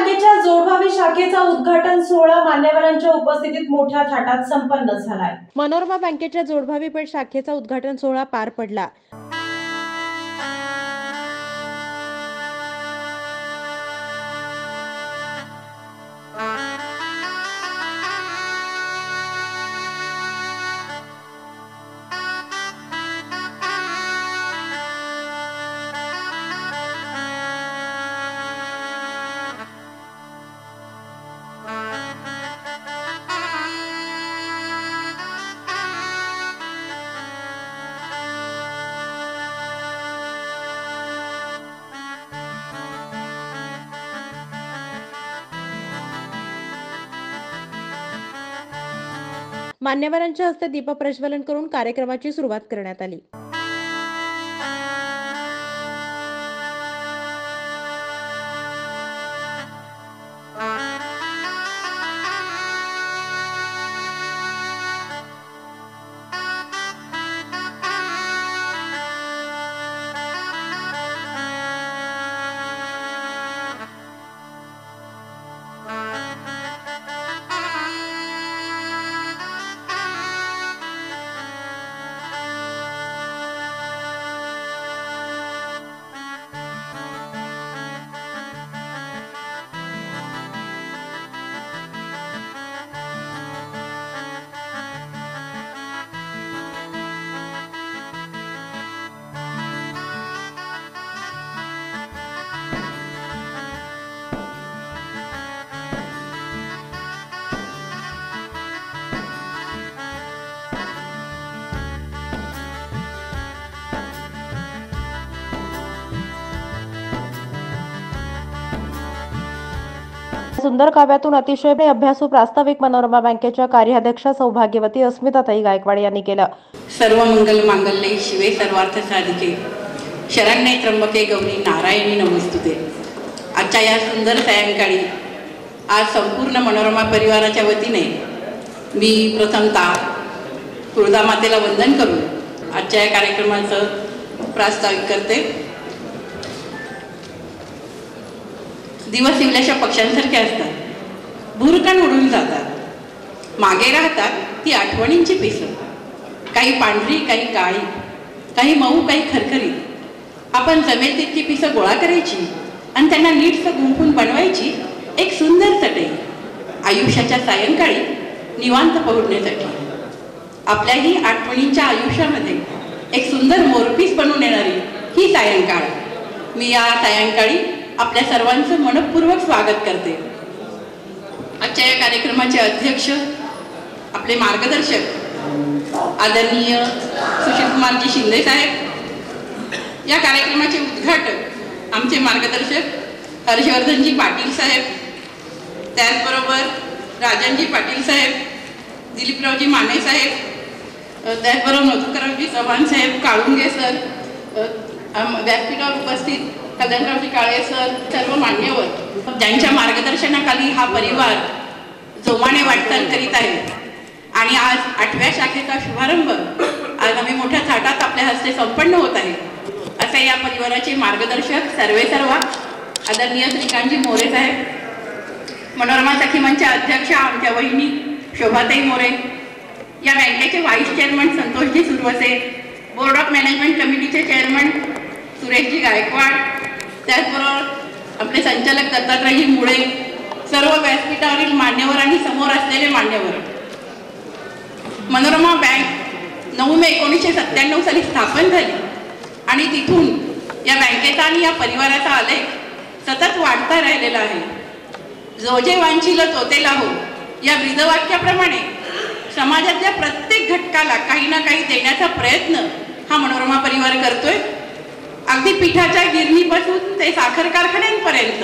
बँकेच्या जोडभावी शाखेचा उद्घाटन सोहळा मान्यवरांच्या उपस्थितीत मोठ्या थाटात संपन्न झालाय। मनोरमा बँकेच्या जोडभावी पेठ शाखेचा उद्घाटन सोहळा पार पडला। मान्यवरांच्या हस्ते दीप प्रज्वलन करून कार्यक्रमाची सुरुवात करण्यात आली। सुंदर काव्यातून अतिशय अभ्यासू प्रास्ताविक मनोरमा बँकेच्या कार्याध्यक्षा सौभाग्यवती अस्मिताताई गायकवाड यांनी केलं। सर्व मंगल मांगल्ये शिवे सर्वार्थ साधिके शरण्ये त्र्यंबके गौरी नारायणी नमोस्तुते। आजच्या या सुंदर सायंकाळी आज संपूर्ण मनोरमा परिवाराच्या वतीने मी प्रथमतः तुळजामातेला वंदन करून आजच्या या कार्यक्रमाचं प्रास्ताविक करते। दिवस इवल्याशा पक्ष्यांसारखे असतात, भुरकण उडून जातात, मागे राहतात ती आठवणींची पिसं, काही पांढरी काही काळी, काही मऊ काही खरखरीत। आपण जमेल तितकी पिसं गोळा करायची आणि त्यांना नीटसं गुंफून बनवायची एक सुंदर चटई आयुष्याच्या सायंकाळी निवांत पहुडण्यासाठी। आपल्याही आठवणींच्या आयुष्यामध्ये एक सुंदर मोरपीस बनून येणारी ही सायंकाळ, मी या सायंकाळी आपल्या सर्वांचं मनपूर्वक स्वागत करते। आजच्या या कार्यक्रमाचे अध्यक्ष आपले मार्गदर्शक आदरणीय सुशीलकुमारजी शिंदे साहेब, या कार्यक्रमाचे उद्घाटक आमचे मार्गदर्शक हर्षवर्धनजी पाटील साहेब, त्याचबरोबर राजनजी पाटील साहेब, दिलीपरावजी माने साहेब, त्याचबरोबर मधुकररावजी चव्हाण साहेब, काळुंगे सर, व्यासपीठावर उपस्थित कदमरावजी काळे सर, सर्व मान्यवर ज्यांच्या मार्गदर्शनाखाली हा परिवार जोमाने वाटचाल करीत आहे आणि आज 8व्या शाखेचा शुभारंभ आज आम्ही मोठ्या थाटात आपल्या हस्ते संपन्न होत आहे। असे या परिवाराचे मार्गदर्शक सर्वेसर्वा आदरणीय श्रीकांतजी मोरे साहेब, मनोरमा सखी मंचच्या अध्यक्षा आमच्या वहिनी शोभाताई मोरे, या बँकेचे vice chairman Santoshji Suravase, board of management कमिटीचे चेअरमन सुरेशजी गायकवाड, त्याचबरोबर आपले संचालक दत्तात्रयजी मुळे, सर्व व्यासपीठावरील मान्यवर आणि समोर असलेले मान्यवर। मनोरमा बँक 9 मे 1997 साली स्थापन झाली आणि तिथून या बँकेचा आणि या परिवाराचा आलेख सतत वाढता राहिलेला आहे। जो जे वांछील तो ते लाहो या ब्रीदवाक्याप्रमाणे समाजातल्या प्रत्येक घटकाला काही ना काही देण्याचा प्रयत्न हा मनोरमा परिवार करतोय। अगदी पिठाच्या गिरणीपासून ते साखर कारखान्यांपर्यंत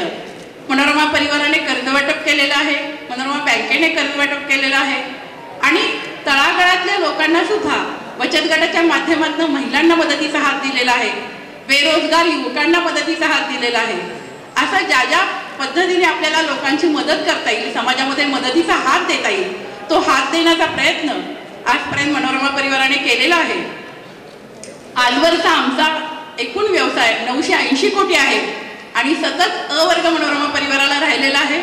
मनोरमा परिवाराने कर्जवाटप केलेलं आहे, मनोरमा बँकेने कर्जवाटप केलेलं आहे आणि तळागाळातल्या लोकांना सुद्धा बचत गटाच्या माध्यमातून महिलांना मदतीचा हात दिलेला आहे, बेरोजगार युवकांना मदतीचा हात दिलेला आहे। असं ज्या ज्या पद्धतीने आपल्याला लोकांची मदत करता येईल, समाजामध्ये मदतीचा हात देता येईल, तो हात देण्याचा प्रयत्न आजपर्यंत मनोरमा परिवाराने केलेला आहे। आजवरचा आमचा एकूण व्यवसाय 980 कोटी आहे आणि सतत अ वर्ग मनोरमा परिवाराला राहिलेला आहे।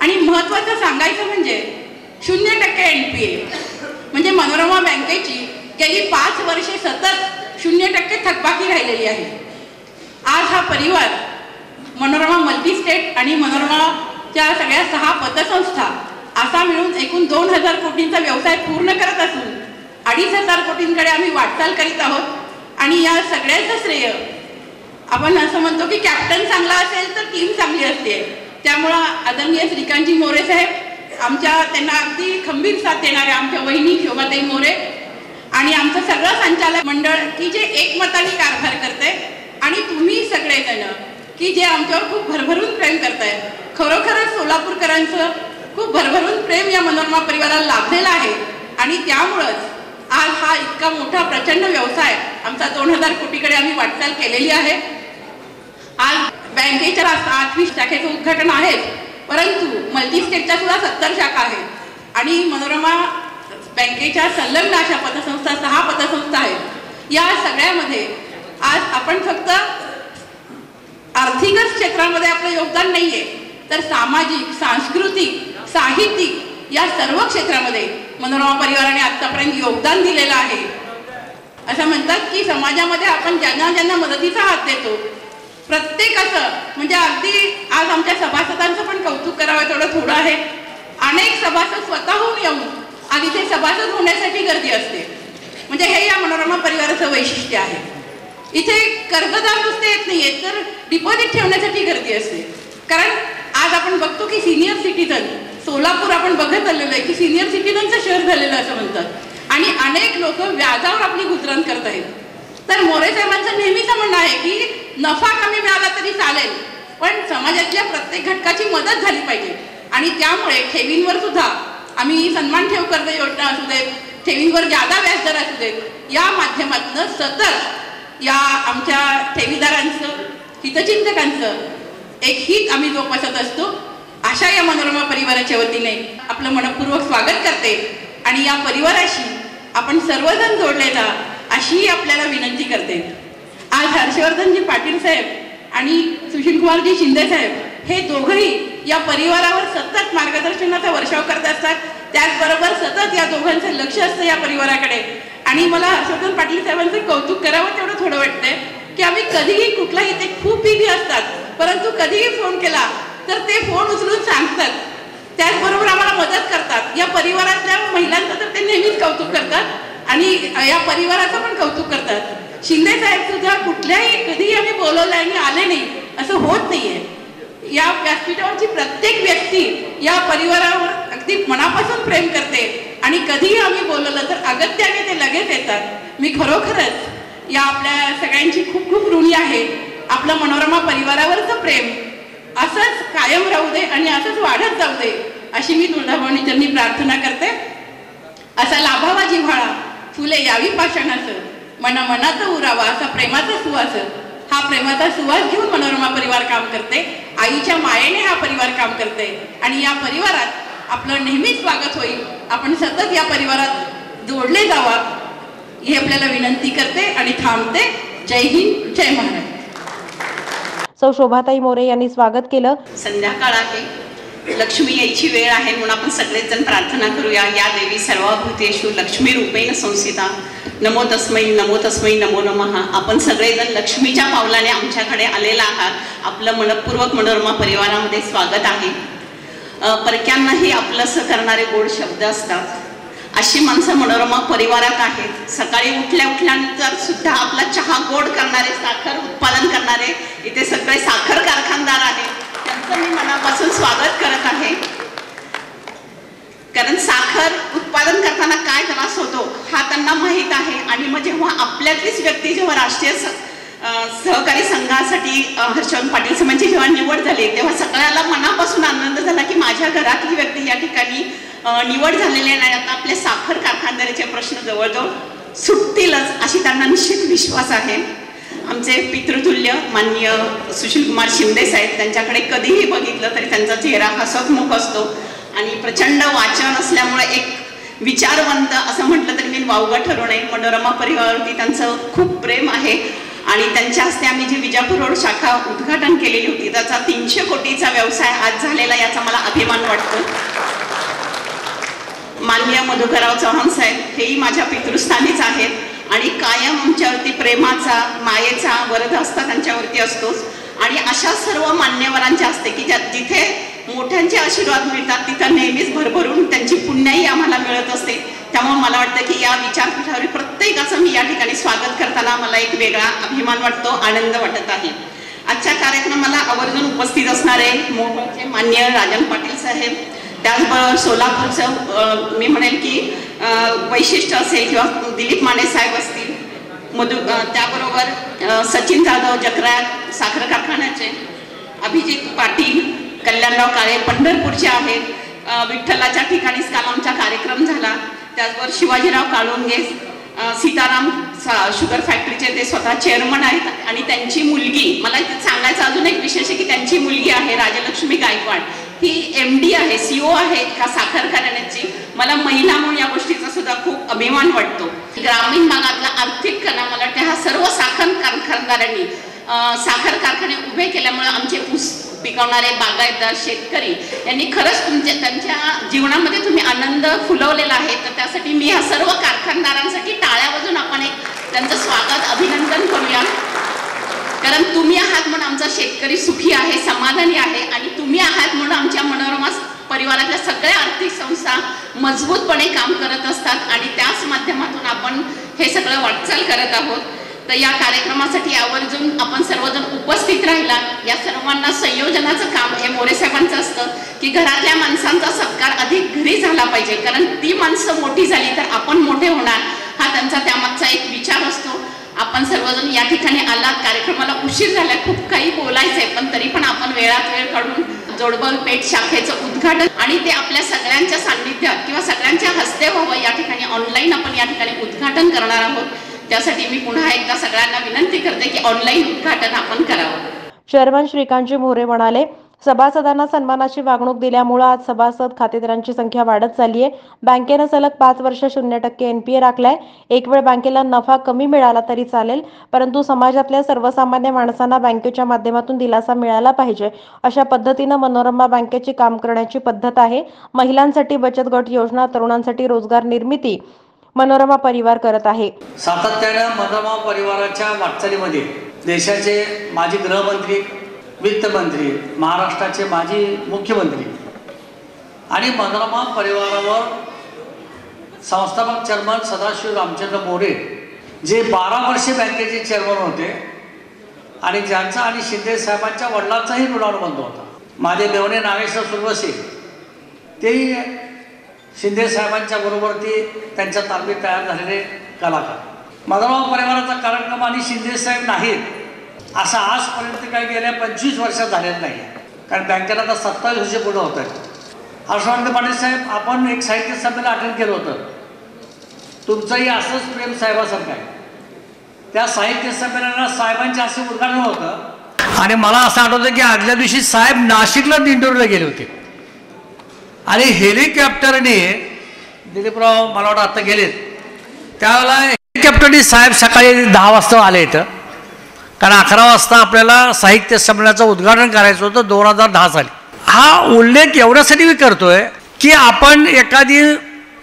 आणि महत्त्वाचं सांगायचं म्हणजे 0% NPA, म्हणजे मनोरमा बँकेची गेली 5 वर्षे सतत 0% थकबाकी राहिलेली आहे. आज हा परिवार मनोरमा मल्टीस्टेट आणि मनोरमाच्या सगळ्या 6 पतसंस्था असा मिळून एकूण 2000 कोटींचा व्यवसाय पूर्ण करत असून 2500 कोटींकडे आम्ही वाटचाल करीत आहोत. आणि या सगळ्याचं श्रेय आपण असं म्हणतो की कॅप्टन चांगला असेल तर टीम चांगली असते. त्यामुळं आदरणीय श्रीकांतजी मोरे साहेब त्यांना अगदी खंबीर साथ देणाऱ्या आमच्या वहिनी शोभाताई मोरे आणि आमचं सगळं संचालक मंडळ की जे एकमताने कारभार करते आणि तुम्ही सगळेजण की जे आमच्यावर खूप भरभरून प्रेम करताय. खरोखरच सोलापूरकरांचं खूप भरभरून प्रेम या मनोरमा परिवाराला लाभलेलं आहे आणि त्यामुळंच आज हा इतका मोठा प्रचंड व्यवसाय आमचा 2000 कोटीकडे आम्ही वाटचाल केलेली आहे. आज बँकेच्या 28 शाखेचं उद्घाटन आहे, परंतु मल्टीस्टेटच्या सुद्धा 70 शाखा आहेत आणि मनोरमा बँकेच्या संलग्न अशा पतसंस्था 6 पतसंस्था आहेत. या सगळ्यामध्ये आज आपण फक्त आर्थिकच क्षेत्रामध्ये आपलं योगदान नाहीये, तर सामाजिक, सांस्कृतिक, साहित्यिक या सर्व क्षेत्रामध्ये मनोरमा परिवाराने आतापर्यंत योगदान दिलेलं आहे. असं म्हणतात की समाजामध्ये आपण ज्यांना ज्यांना मदतीचा हात देतो प्रत्येकाचं म्हणजे अगदी आज आमच्या सभासदांचं पण कौतुक करावं तेवढं थोडं आहे. अनेक सभासद स्वतःहून येऊन आज इथे सभासद होण्यासाठी गर्दी असते. म्हणजे हे या मनोरमा परिवाराचं वैशिष्ट्य आहे. इथे कर्जदार नुसते येत नाहीये तर डिपॉझिट ठेवण्यासाठी गर्दी असते. कारण आज आपण बघतो की सिनियर सिटीजन सोलापूर आपण बघत आलेलो आहे की सिनियर सिटीजनचं शहर झालेलं असं म्हणतात आणि अनेक लोक व्याजावर आपली गुजरण करत आहेत. तर मोरे साहेबांचं नेहमीचं म्हणणं आहे की नफा कमी मिळाला तरी चालेल, पण समाजातल्या प्रत्येक घटकाची मदत झाली पाहिजे. आणि त्यामुळे ठेवींवर सुद्धा आम्ही सन्मान ठेव कर्ज योजना असू देत, ठेवींवर जादा व्याजदर असू देत, या माध्यमातून सतत या आमच्या ठेवीदारांचं हितचिंतकांचं एक हित आम्ही जोपासत असतो. अशा या मनोरमा परिवाराच्या वतीने आपलं मनपूर्वक स्वागत करते आणि या परिवाराशी आपण सर्वजण जोडले जा अशी आपल्याला विनंती करते. आज हर्षवर्धनजी पाटील साहेब आणि सुशीलकुमारजी शिंदे साहेब हे दोघंही या परिवारावर सतत मार्गदर्शनाचा वर्षाव करत असतात. त्याचबरोबर सतत या दोघांचं लक्ष असतं या परिवाराकडे. आणि मला हर्षवर्धन पाटील साहेबांचं कौतुक करावं तेवढं थोडं वाटतंय की आम्ही कधीही कुठलाही ते खूप बिझी असतात, परंतु कधीही फोन केला तर ते फोन उचलून सांगतात. त्याचबरोबर आम्हाला मदत करतात. या परिवारातल्या महिलांचं तर ते नेहमीच कौतुक करतात आणि या परिवाराचं पण कौतुक करतात. शिंदे साहेब सुद्धा कुठल्याही कधीही आम्ही बोलवलं आणि आले नाही असं होत नाहीये. या व्यासपीठावरची प्रत्येक व्यक्ती या परिवारावर अगदी मनापासून प्रेम करते आणि कधीही आम्ही बोलवलं तर अगत्याने ते लगेच येतात. मी खरोखरच या आपल्या सगळ्यांची खूप खूप ऋणी आहे. आपलं मनोरमा परिवारावरचं प्रेम असंच कायम राहू दे आणि असंच वाढत जाऊ दे अशी मी तुळजाभवानी चरणी प्रार्थना करते. असा लाभावा जिव्हाळा फुले यावी पाषाणाचं, मनात उरावा असा प्रेमाचा सुवास. हा प्रेमाचा सुवास घेऊन मनोरमा परिवार काम करते. आईच्या मायेने हा परिवार काम करते आणि या परिवारात आपलं नेहमीच स्वागत होईल. आपण सतत या परिवारात जोडले जावा ही आपल्याला विनंती करते आणि थांबते. जय हिंद, जय महाराष्ट्र. सौ शोभाताई मोरे यांनी स्वागत केलं. संध्याकाळ आहे, लक्ष्मी यायची वेळ आहे म्हणून आपण सगळेच जण प्रार्थना करूया. या देवी सर्वभूतेषु लक्ष्मी रूपेण संस्थिता, नमो तस्मै नमो नमः. आपण सगळेजण लक्ष्मीच्या पावलाने आमच्याकडे आलेला आहात. आपलं मनपूर्वक मनोरमा परिवारामध्ये स्वागत आहे. परक्यांनाही आपलंसं करणारे गोड शब्द असतात. अशी माणसं मनोरमा परिवारात आहेत. सकाळी उठल्यानंतर सुद्धा आपला चहा गोड करणारे, साखर उत्पादन करणारे इथे सगळे साखर कारखानदार आहेत. त्यांचं मी मनापासून स्वागत करत आहे. कारण साखर उत्पादन करताना काय त्रास होतो हा त्यांना माहीत आहे. आणि मग जेव्हा आपल्यातलीच व्यक्ती जेव्हा राष्ट्रीय सहकारी संघासाठी हर्षवर्धन पाटील साहेबांची जेव्हा निवड झाली तेव्हा सगळ्याला मनापासून आनंद झाला की माझ्या घरातली व्यक्ती या ठिकाणी निवड झालेली नाही. आता आपले साखर कारखानदारीचे प्रश्न जवळजवळ सुटतीलच अशी त्यांना निश्चित विश्वास आहे. आमचे पितृतुल्य माननीय सुशीलकुमार शिंदे साहेब, त्यांच्याकडे कधीही बघितलं तरी त्यांचा चेहरा हसतमुख असतो आणि प्रचंड वाचन असल्यामुळे एक विचारवंत असं म्हटलं तरी मी वावगं ठरू नये. मनोरमा परिवारावरती त्यांचं खूप प्रेम आहे आणि त्यांच्या हस्ते आम्ही जी विजापूर रोड शाखा उद्घाटन केलेली होती त्याचा 300 कोटीचा व्यवसाय आज झालेला याचा मला अभिमान वाटतो. माननीय मधुकरराव चव्हाण साहेब हेही माझ्या पितृस्थानीच आहेत आणि कायम आमच्यावरती प्रेमाचा मायेचा वरदहस्त त्यांच्यावरती असतोच. आणि अशा सर्व मान्यवरांच्या हस्ते की जिथे मोठ्यांचे आशीर्वाद मिळतात तिथं नेहमीच भरभरून त्यांची पुण्याई आम्हाला मिळत असते. त्यामुळे मला वाटतं की या विचारपीठावरील प्रत्येकाचं मी या ठिकाणी स्वागत करताना मला एक वेगळा अभिमान वाटतो, आनंद वाटत आहे. आजच्या कार्यक्रमाला आवर्जून उपस्थित असणारे मोहोळचे मान्य राजन पाटील साहेब, त्याचबरोबर सोलापूरचं मी म्हणेल की वैशिष्ट्य असेल किंवा दिलीप माने साहेब असतील, त्याबरोबर सचिन जाधव जकरात साखर कारखान्याचे, अभिजित पाटील, कल्याणराव काळे पंढरपूरचे आहेत, विठ्ठलाच्या ठिकाणीच काल आमचा कार्यक्रम झाला. त्याचबरोबर शिवाजीराव काळुंगे सीताराम शुगर फॅक्टरीचे ते स्वतः चेअरमन आहेत आणि त्यांची मुलगी, मला सांगायचं अजून एक विशेष आहे की त्यांची मुलगी आहे राजलक्ष्मी गायकवाड, ही MD आहे, CO आहे का साखर कारखान्याची. मला महिला म्हणून या गोष्टीचा सुद्धा खूप अभिमान वाटतो. ग्रामीण भागातला आर्थिक कणा मला वाटतं ह्या सर्व साखर कारखानदारांनी साखर कारखाने उभे केल्यामुळे आमचे ऊस पिकवणारे बागायतदार शेतकरी यांनी खरंच त्यांच्या जीवनामध्ये तुम्ही आनंद फुलवलेला आहे. तर त्यासाठी मी ह्या सर्व कारखानदारांसाठी टाळ्या वाजवून आपण एक त्यांचं स्वागत अभिनंदन करूया. कारण तुम्ही आहात म्हणून आमचा शेतकरी सुखी आहे, समाधानी आहे आणि तुम्ही आहात म्हणून आमच्या मनोरमा परिवारातल्या सगळ्या आर्थिक संस्था मजबूतपणे काम करत असतात आणि त्याच माध्यमातून आपण हे सगळं वाटचाल करत आहोत. तर या कार्यक्रमासाठी आवर्जून आपण सर्वजण उपस्थित राहिला. या सर्वांना संयोजनाचं काम हे मोरे साहेबांचं असतं की घरातल्या माणसांचा सत्कार अधिक घरी झाला पाहिजे, कारण ती माणसं मोठी झाली तर आपण मोठे होणार हा त्यांचा त्यामागचा एक विचार असतो. आपण सर्वजण या ठिकाणी आलात, कार्यक्रमाला उशीर झाला, खूप काही बोलायचंय पण तरी पण आपण वेळात वेळ काढून जोडबल पेठ शाखेचं उद्घाटन आणि ते आपल्या सगळ्यांच्या सान्निध्यात किंवा सगळ्यांच्या हस्ते व्हावं. या ठिकाणी ऑनलाईन आपण या ठिकाणी उद्घाटन करणार आहोत. त्यासाठी मी पुन्हा एकदा सगळ्यांना विनंती करते की ऑनलाईन उद्घाटन आपण करावं. चेअरमन श्रीकांतजी मोरे म्हणाले, सभासदांना सन्मानाची वागणूक दिल्यामुळे आज सभासद खातेदारांची संख्या वाढत चालली आहे. बँकेनं सलग 5 वर्ष 0% NPA राखलाय. एक वेळ बँकेला नफा कमी मिळाला तरी चालेल, परंतु समाजातल्या सर्वसामान्य माणसांना बँकेच्या माध्यमातून दिलासा मिळाला पाहिजे. अशा पद्धतीनं मनोरमा बँकेची काम करण्याची पद्धत आहे. महिलांसाठी बचत गट योजना, तरुणांसाठी रोजगार निर्मिती मनोरमा परिवार करत आहे. सातत्यानं मनोरमा परिवाराच्या वाटचालीमध्ये देशाचे माजी गृहमंत्री, वित्तमंत्री, महाराष्ट्राचे माजी मुख्यमंत्री आणि मनोरमा परिवारावर संस्थापक चेअरमन सदाशिव रामचंद्र मोरे जे 12 वर्षे बँकेचे चेअरमन होते आणि ज्यांचा आणि शिंदे साहेबांच्या वडिलांचाही ऋणानुबंध होता. माझे मेवणे नागेश्वर सुरवसे तेही शिंदे साहेबांच्या बरोबर ते त्यांच्या तालमीत तयार झालेले कलाकार. मनोरमा परिवाराचा कार्यक्रम आणि शिंदे साहेब नाहीत असं आजपर्यंत काही गेल्या 25 वर्षात झालेलं नाही, कारण बँकेला आता 27 वर्ष पुढं होत आहे. हर्षवर्धन पाटील साहेब, आपण एक साहित्य संमेलन अटेंड केलं होतं, तुमचंही असंच प्रेम साहेबासारखं आहे. त्या साहित्य संमेलनाला साहेबांच्या असे उद्घाटन होतं आणि मला असं आठवतं की आदल्या दिवशी साहेब नाशिकला दिंडोरीला गेले होते आणि हेलिकॉप्टरने दिलीपराव मला वाटतं आता गेलेत त्यावेळेला हेलिकॉप्टरने साहेब सकाळी 10 वाजता आले इथं, कारण 11 वाजता आपल्याला साहित्य संमेलनाचं उद्घाटन करायचं होतं 2010 साली. हा उल्लेख एवढ्यासाठी मी करतोय की आपण एखादी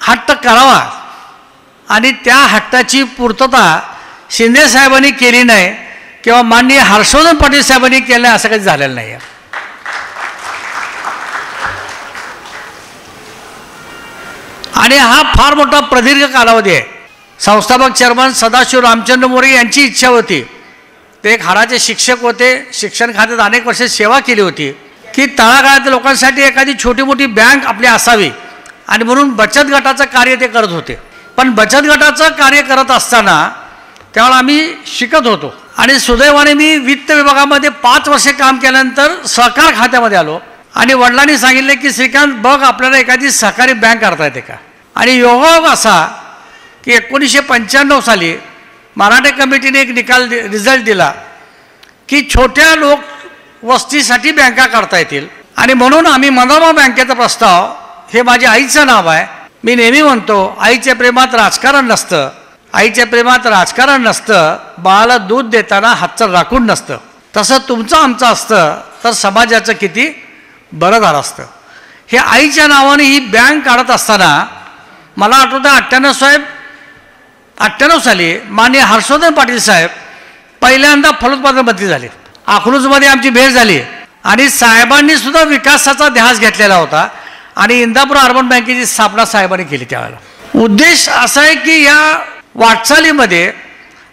हट्ट करावा आणि त्या हट्टाची पूर्तता शिंदे साहेबांनी केली नाही किंवा माननीय हर्षवर्धन पाटील साहेबांनी केलं नाही असं काही झालेलं नाही आहे. आणि हा फार मोठा प्रदीर्घ कालावधी आहे. संस्थापक चेअरमन सदाशिव रामचंद्र मोरे यांची इच्छा होती, ते एक हाडाचे शिक्षक होते, शिक्षण खात्यात अनेक वर्ष सेवा केली होती, की तळागाळातील लोकांसाठी एखादी छोटी मोठी बँक आपली असावी आणि म्हणून बचत गटाचं कार्य ते करत होते. पण बचत गटाचं कार्य करत असताना त्यावेळेला आम्ही शिकत होतो आणि सुदैवाने मी वित्त विभागामध्ये 5 वर्षे काम केल्यानंतर सहकार खात्यामध्ये आलो आणि वडिलांनी सांगितले की श्रीकांत बघ, आपल्याला एखादी सहकारी बँक करता येते का. आणि योगायोग असा की 1995 साली मराठा कमिटीने एक रिझल्ट दिला की छोट्या लोक वस्तीसाठी बँका करता येतील आणि म्हणून आम्ही मनोरमा बँकेचा प्रस्ताव, हे माझ्या आईचं नाव आहे, मी नेहमी म्हणतो आईच्या प्रेमात राजकारण नसतं, आईच्या प्रेमात राजकारण नसतं, बाळाला दूध देताना हातचं राखून नसतं. तसं तुमचं आमचं असतं तर समाजाचं किती बरं झालं असतं. हे आईच्या नावाने ही बँक काढत असताना मला आठवतं 98 साली माननीय हर्षवर्धन पाटील साहेब पहिल्यांदा फलोत्पादन मंत्री झाले. अकलूजमध्ये आमची भेट झाली आणि साहेबांनी सुद्धा विकासाचा ध्यास घेतलेला होता आणि इंदापूर अर्बन बँकेची स्थापना साहेबांनी केली. त्यावेळेला उद्देश असा आहे की या वाटचालीमध्ये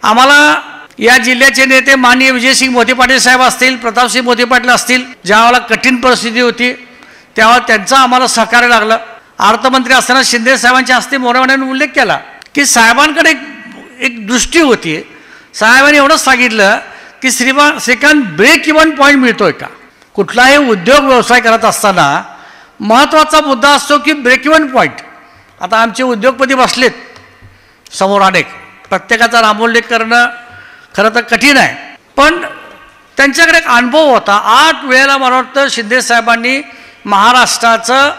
आम्हाला या जिल्ह्याचे नेते माननीय विजयसिंग मोहिते पाटील साहेब असतील, प्रतापसिंह मोहिते पाटील असतील, ज्यावेळेला कठीण परिस्थिती होती त्यावेळेला त्यांचं आम्हाला सहकार्य लागलं. अर्थमंत्री असताना शिंदे साहेबांच्या हस्ते मोरेवाड्यांनी उल्लेख केला की साहेबांकडे एक दृष्टी होती. साहेबांनी एवढंच सांगितलं की श्रीकांत ब्रेक इव्हन पॉईंट मिळतोय का. कुठलाही उद्योग व्यवसाय करत असताना महत्त्वाचा मुद्दा असतो की ब्रेक इव्हन पॉईंट. आता आमचे उद्योगपती बसलेत समोर अनेक, प्रत्येकाचा नामोल्लेख करणं खरं तर कठीण आहे, पण त्यांच्याकडे एक अनुभव होता. 8 वेळेला मला वाटतं शिंदे साहेबांनी महाराष्ट्राचं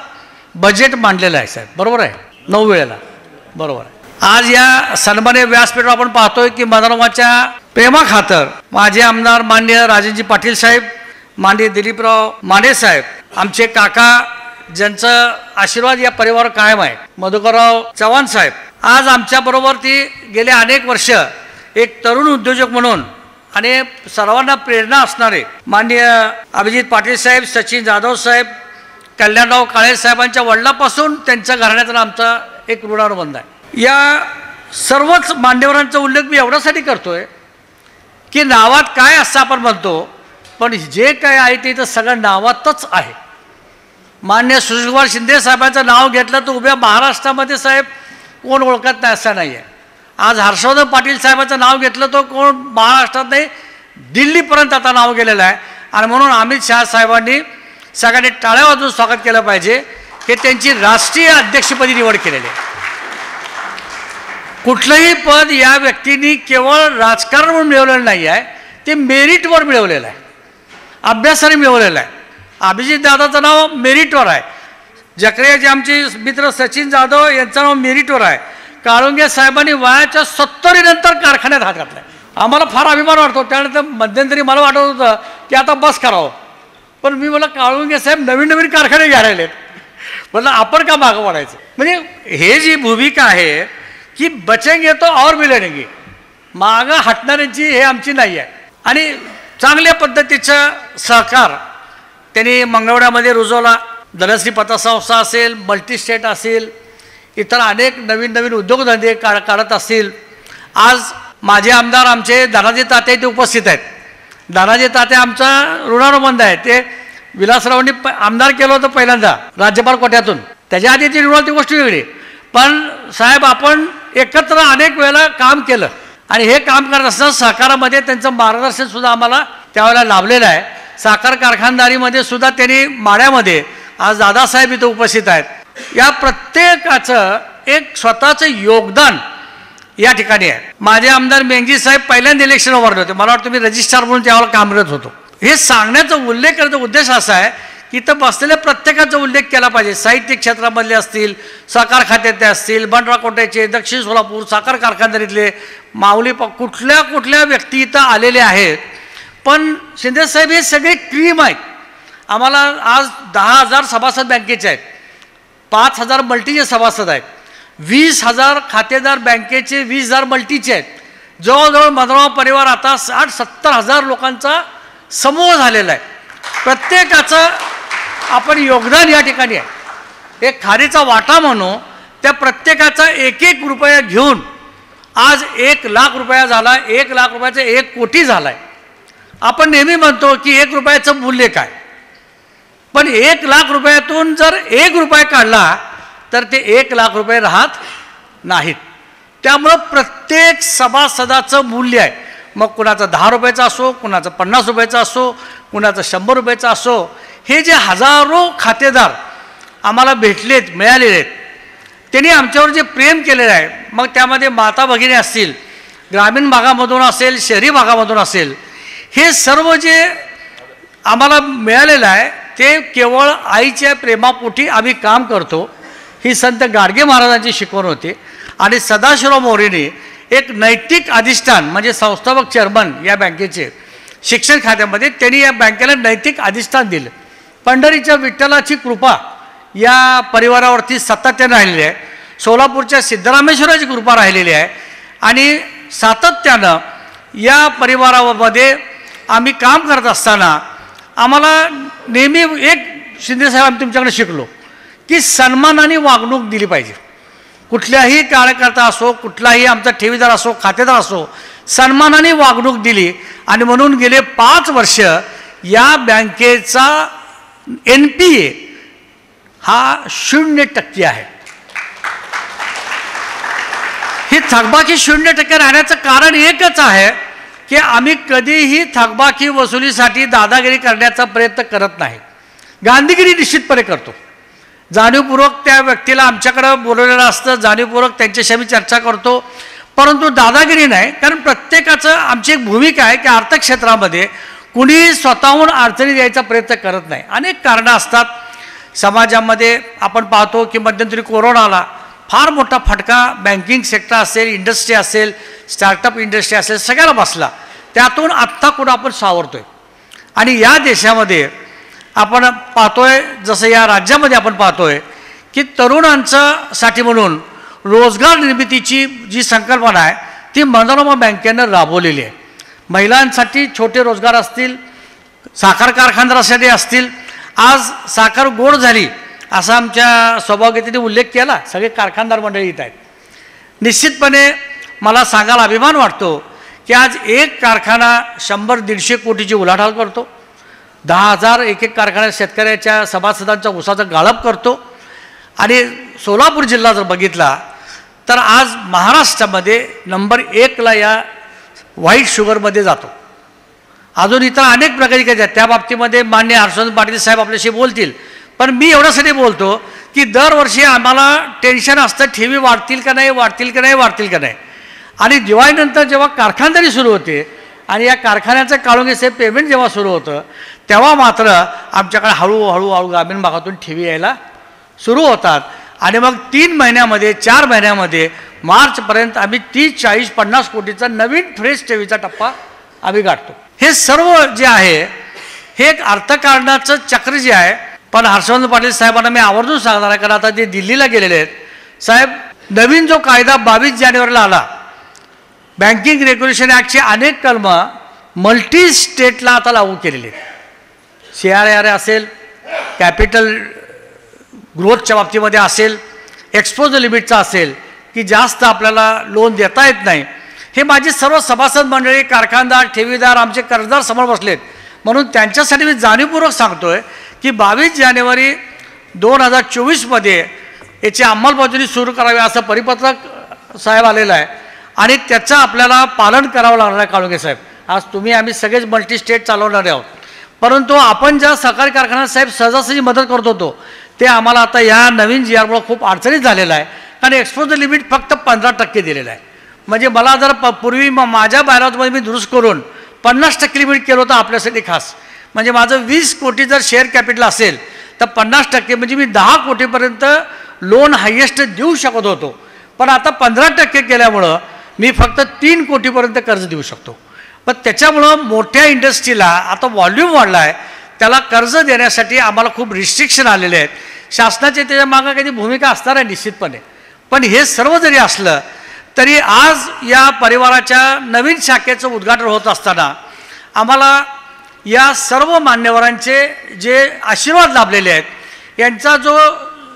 बजेट मांडलेलं आहे साहेब, बरोबर आहे, 9 वेळेला, बरोबर आहे. आज या सन्मान्य व्यासपीठावर आपण पाहतोय की मनोरमाच्या प्रेमाखातर माझे आमदार माननीय राजेंद्रजी पाटील साहेब, माननीय दिलीपराव माने साहेब, आमचे काका ज्यांचं आशीर्वाद या परिवारावर कायम आहे, मधुकरराव चव्हाण साहेब, आज आमच्याबरोबर ती गेले अनेक वर्ष एक तरुण उद्योजक म्हणून आणि सर्वांना प्रेरणा असणारे माननीय अभिजित पाटील साहेब, सचिन जाधव साहेब, कल्याणराव काळे साहेबांच्या वडिलापासून त्यांच्या घराण्याचा आमचा एक ऋणानुबंध आहे. या सर्वच मान्यवरांचा उल्लेख मी एवढ्यासाठी करतोय की नावात काय असं आपण म्हणतो, पण जे काय आहे ते इथं सगळं नावातच आहे. मान्य सुशीलकुमार शिंदे साहेबांचं नाव घेतलं तर उभ्या महाराष्ट्रामध्ये साहेब कोण ओळखत नाही असं नाही आहे. आज हर्षवर्धन पाटील साहेबांचं नाव घेतलं तर कोण महाराष्ट्रात नाही, दिल्लीपर्यंत आता नाव गेलेलं आहे. आणि म्हणून अमित शहा साहेबांनी सगळ्यांनी टाळ्या वाजवून स्वागत केलं पाहिजे की त्यांची राष्ट्रीय अध्यक्षपदी निवड केलेली आहे. कुठलंही पद या व्यक्तींनी केवळ राजकारण म्हणून मिळवलेलं नाही आहे, ते मेरिटवर मिळवलेलं आहे, अभ्यासाने मिळवलेलं आहे. अभिजित दादाचं नाव मेरिटवर आहे, जकरियाचे आमचे मित्र सचिन जाधव यांचं नाव मेरिटवर आहे. काळुंगे साहेबांनी वयाच्या 70 नंतर कारखान्यात हात घातला. आम्हाला फार अभिमान वाटतो. त्यानंतर मध्यंतरी मला वाटत होतं की आता बस करावं, पण मी मला काळुंगे साहेब नवीन कारखाने घ्यायला लागलेत, म्हणलं आपण का मागं पडायचं. म्हणजे हे जी भूमिका आहे की बचेंगे तो और मिलेंगे, मागं हटणाऱ्यांची हे आमची नाही आहे. आणि चांगल्या पद्धतीचं सहकार त्यांनी मंगळवेढ्यामध्ये रुजवला. धनश्री पतसंस्था असेल, मल्टीस्टेट असेल, इतर अनेक नवीन उद्योगधंदे काढत असतील. आज माझे आमदार आमचे धनाजी तात्या इथे उपस्थित आहेत. धनाजी तात्या आमचा ऋणानुबंध आहे. ते विलासरावांनी आमदार केलं होतं पहिल्यांदा राज्यपाल कोट्यातून, त्याच्या आधी ती ऋणाची गोष्ट वेगळी. पण साहेब आपण एकत्र अनेक वेळेला काम केलं आणि हे काम करत असताना सहकारामध्ये त्यांचं मार्गदर्शन सुद्धा आम्हाला त्यावेळेला लाभलेलं आहे. साखर कारखानदारीमध्ये सुद्धा त्यांनी माड्यामध्ये, आज दादासाहेब इथं उपस्थित आहेत, या प्रत्येकाचं एक स्वतःचं योगदान या ठिकाणी आहे. माझे आमदार मेंगजी साहेब पहिल्यांदा इलेक्शन उभारले होते, मला वाटतं मी रजिस्ट्रार म्हणून त्यावेळेला काम करत होतो. हे सांगण्याचा उल्लेख करण्याचा उद्देश असा आहे की इथं बसलेल्या प्रत्येकाचा उल्लेख केला पाहिजे. साहित्य क्षेत्रामधले असतील, सहकार खात्यातले असतील, बंडराकोट्याचे, दक्षिण सोलापूर, साखर कारखानदारीतले, माऊली, कुठल्या व्यक्ती इथं आलेले आहेत. पण शिंदेसाहेब हे सगळे क्रीम आहेत. आम्हाला आज 10,000 सभासद बँकेचे आहेत, 5,000 मल्टीचे सभासद आहेत, 20,000 खातेदार बँकेचे, 20,000 मल्टीचे आहेत. जवळजवळ मनोरमा परिवार आता 60-70 हजार लोकांचा समूह झालेला आहे. प्रत्येकाचं आपण योगदान या ठिकाणी आहे. एक खारीचा वाटा म्हणून त्या प्रत्येकाचा 1-1 रुपया घेऊन आज 1 लाख रुपया झाला, 1 लाख रुपयाचा 1 कोटी झाला आहे. आपण नेहमी म्हणतो की 1 रुपयाचं मूल्य काय, पण 1 लाख रुपयातून जर 1 रुपया काढला तर ते 1 लाख रुपये राहत नाहीत. त्यामुळं प्रत्येक सभासदाचं मूल्य आहे. मग कुणाचं 10 रुपयाचं असो, कुणाचं 50 रुपयाचं असो, कुणाचं 100 रुपयाचं असो. हे जे हजारो खातेदार आम्हाला भेटलेत, मिळालेले आहेत, त्यांनी आमच्यावर जे प्रेम केलेलं आहे, मग त्यामध्ये माता भगिनी असतील, ग्रामीण भागामधून असेल, शहरी भागामधून असेल, हे सर्व जे आम्हाला मिळालेलं आहे ते केवळ आईच्या प्रेमापोटी आम्ही काम करतो. ही संत गाडगे महाराजांची शिकवण होती आणि सदाशिवराव मोरेने एक नैतिक अधिष्ठान म्हणजे संस्थापक चेअरमन या बँकेचे शिक्षण खात्यामध्ये त्यांनी या बँकेला नैतिक अधिष्ठान दिलं. पंढरीच्या विठ्ठलाची कृपा या परिवारावरती सातत्यानं राहिलेली आहे. सोलापूरच्या सिद्धरामेश्वराची कृपा राहिलेली आहे आणि सातत्यानं या परिवारामध्ये आम्ही काम करत असताना आम्हाला नेहमी एक शिंदेसाहेब आम्ही तुमच्याकडे शिकलो की सन्मानाने वागणूक दिली पाहिजे. कुठल्याही कार्यकर्ता असो, कुठलाही आमचा ठेवीदार असो, खातेदार असो, सन्मानाने वागणूक दिली आणि म्हणून गेले 5 वर्ष या बँकेचा NPA हा 0% आहे. ही थकबाकी 0% राहण्याचं कारण एकच आहे की आम्ही कधीही थकबाकी वसुलीसाठी दादागिरी करण्याचा प्रयत्न करत नाही. गांधीगिरी निश्चितपणे करतो. जाणीवपूर्वक त्या व्यक्तीला आमच्याकडं बोलवलेलं असतं, जाणीवपूर्वक त्यांच्याशी आम्ही चर्चा करतो, परंतु दादागिरी नाही. कारण प्रत्येकाचं आमची एक भूमिका आहे की अर्थक्षेत्रामध्ये कुणी स्वतःहून अडचणी द्यायचा प्रयत्न करत नाही. अनेक कारणं असतात समाजामध्ये. आपण पाहतो की मध्यंतरी कोरोनाला फार मोठा फटका बँकिंग सेक्टर असेल, इंडस्ट्री असेल, स्टार्टअप इंडस्ट्री असेल, सगळ्याला बसला. त्यातून आत्ता कुठं आपण सावरतोय आणि या देशामध्ये आपण पाहतोय, जसं या राज्यामध्ये आपण पाहतोय की तरुणांसाठी म्हणून रोजगार निर्मितीची जी संकल्पना आहे ती मनोरमा बँकेनं राबवलेली आहे. महिलांसाठी छोटे रोजगार असतील, साखर कारखानदारासाठी असतील. आज साखर गोड झाली असा आमच्या सौभाग्यतेने उल्लेख केला. सगळे कारखानदार मंडळी येत आहेत. निश्चितपणे मला सांगायला अभिमान वाटतो की आज एक कारखाना 100-150 कोटीची उलाढाल करतो. 10,000 एक कारखान्यात शेतकऱ्याच्या सभासदांच्या ऊसाचा गाळप करतो. आणि सोलापूर जिल्हा जर बघितला तर आज महाराष्ट्रामध्ये नंबर 1ला या व्हाईट शुगरमध्ये जातो. अजून इतर अनेक प्रकारची काही आहेत, त्या बाबतीमध्ये माननीय हर्षवर्धन पाटील साहेब आपल्याशी बोलतील. पण मी एवढ्यासाठी बोलतो की दरवर्षी आम्हाला टेन्शन असतं, ठेवी वाढतील का नाही, वाढतील का नाही, वाढतील का नाही. आणि दिवाळीनंतर जेव्हा कारखानदारी सुरू होते आणि या कारखान्याचं काळोखीचे पेमेंट जेव्हा सुरू होतं तेव्हा मात्र आमच्याकडे हळूहळू ग्रामीण भागातून ठेवी यायला सुरू होतात. आणि मग 3 महिन्यामध्ये 4 महिन्यामध्ये मार्चपर्यंत आम्ही 30-40-50 कोटीचा नवीन फ्रेश ठेवीचा टप्पा आम्ही गाठतो. हे सर्व जे आहे हे एक अर्थकारणाचं चक्र जे आहे. पण हर्षवर्धन पाटील साहेबांना मी आवर्जून सांगणार आहे, कारण आता ते दिल्लीला गेलेले आहेत. साहेब, नवीन जो कायदा 22 जानेवारीला आला, बँकिंग रेग्युलेशन ॲक्टचे अनेक कलमं मल्टी स्टेटला आता लागू केलेले आहेत. CRR असेल, कॅपिटल ग्रोथच्या बाबतीमध्ये असेल, एक्सपोजर लिमिटचा असेल की जास्त आपल्याला लोन देता येत नाही. हे माझे सर्व सभासद मंडळी, कारखानदार, ठेवीदार, आमचे कर्जदार समोर बसलेत. म्हणून त्यांच्यासाठी मी जाणीवपूर्वक सांगतोय की 22 जानेवारी 2024मध्ये याची अंमलबजावणी सुरू करावी असं परिपत्रक साहेब आलेलं आहे आणि त्याचं आपल्याला पालन करावं लागणार आहे. काळोखे साहेब, आज तुम्ही आम्ही सगळेच मल्टी स्टेट चालवणारे आहोत, परंतु आपण ज्या सहकारी कारखान्यात साहेब सहजासहजी मदत करत होतो ते आम्हाला आता या नवीन GRमुळे खूप अडचणीत झालेलं आहे. कारण एक्सपोजर लिमिट फक्त 15% दिलेलं आहे. म्हणजे मला जर पूर्वी माझ्या बायलॉजमध्ये मी दुरुस्त करून 50% लिमिट केलं होतं आपल्यासाठी खास. म्हणजे माझं 20 कोटी जर शेअर कॅपिटल असेल तर 50% म्हणजे मी 10 कोटीपर्यंत लोन हायेस्ट देऊ शकत होतो. पण आता 15% केल्यामुळं मी फक्त 3 कोटीपर्यंत कर्ज देऊ शकतो. पण त्याच्यामुळं मोठ्या इंडस्ट्रीला आता व्हॉल्यूम वाढला आहे, त्याला कर्ज देण्यासाठी आम्हाला खूप रिस्ट्रिक्शन आलेले आहेत. शासनाची त्याच्या मागं काही भूमिका असणार आहे निश्चितपणे. पण हे सर्व जरी असलं तरी आज या परिवाराच्या नवीन शाखेचं उद्घाटन होत असताना आम्हाला या सर्व मान्यवरांचे जे आशीर्वाद लाभलेले आहेत यांचा जो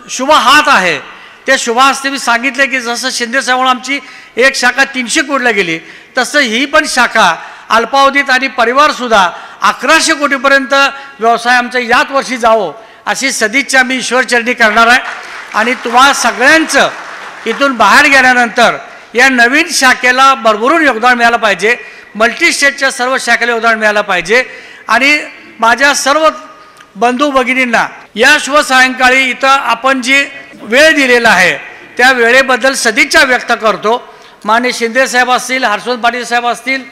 शुभ हात आहे त्या शुभ हस्ते मी सांगितलं की जसं शिंदेसाहेबांना आमची एक शाखा 300 कोटीला गेली तसं ही पण शाखा अल्पावधीत आणि परिवारसुद्धा 1100 कोटीपर्यंत व्यवसाय आमचा याच वर्षी जावो अशी सदिच्छा मी ईश्वरचरणी करणार आहे. आणि तुम्हा सगळ्यांचं इथून बाहेर गेल्यानंतर या नवीन शाखेला भरभरून योगदान मिळालं पाहिजे. मल्टी स्टेटच्या सर्व शाखेला योगदान मिळालं पाहिजे. आणि माझ्या सर्व बंधू भगिनींना या शुभ सायंकाळी इथं आपण जी वेळ दिलेला आहे त्या वेळेबद्दल सदिच्छा व्यक्त करतो. माननीय शिंदेसाहेब असतील, हर्षवर्धन पाटील साहेब असतील,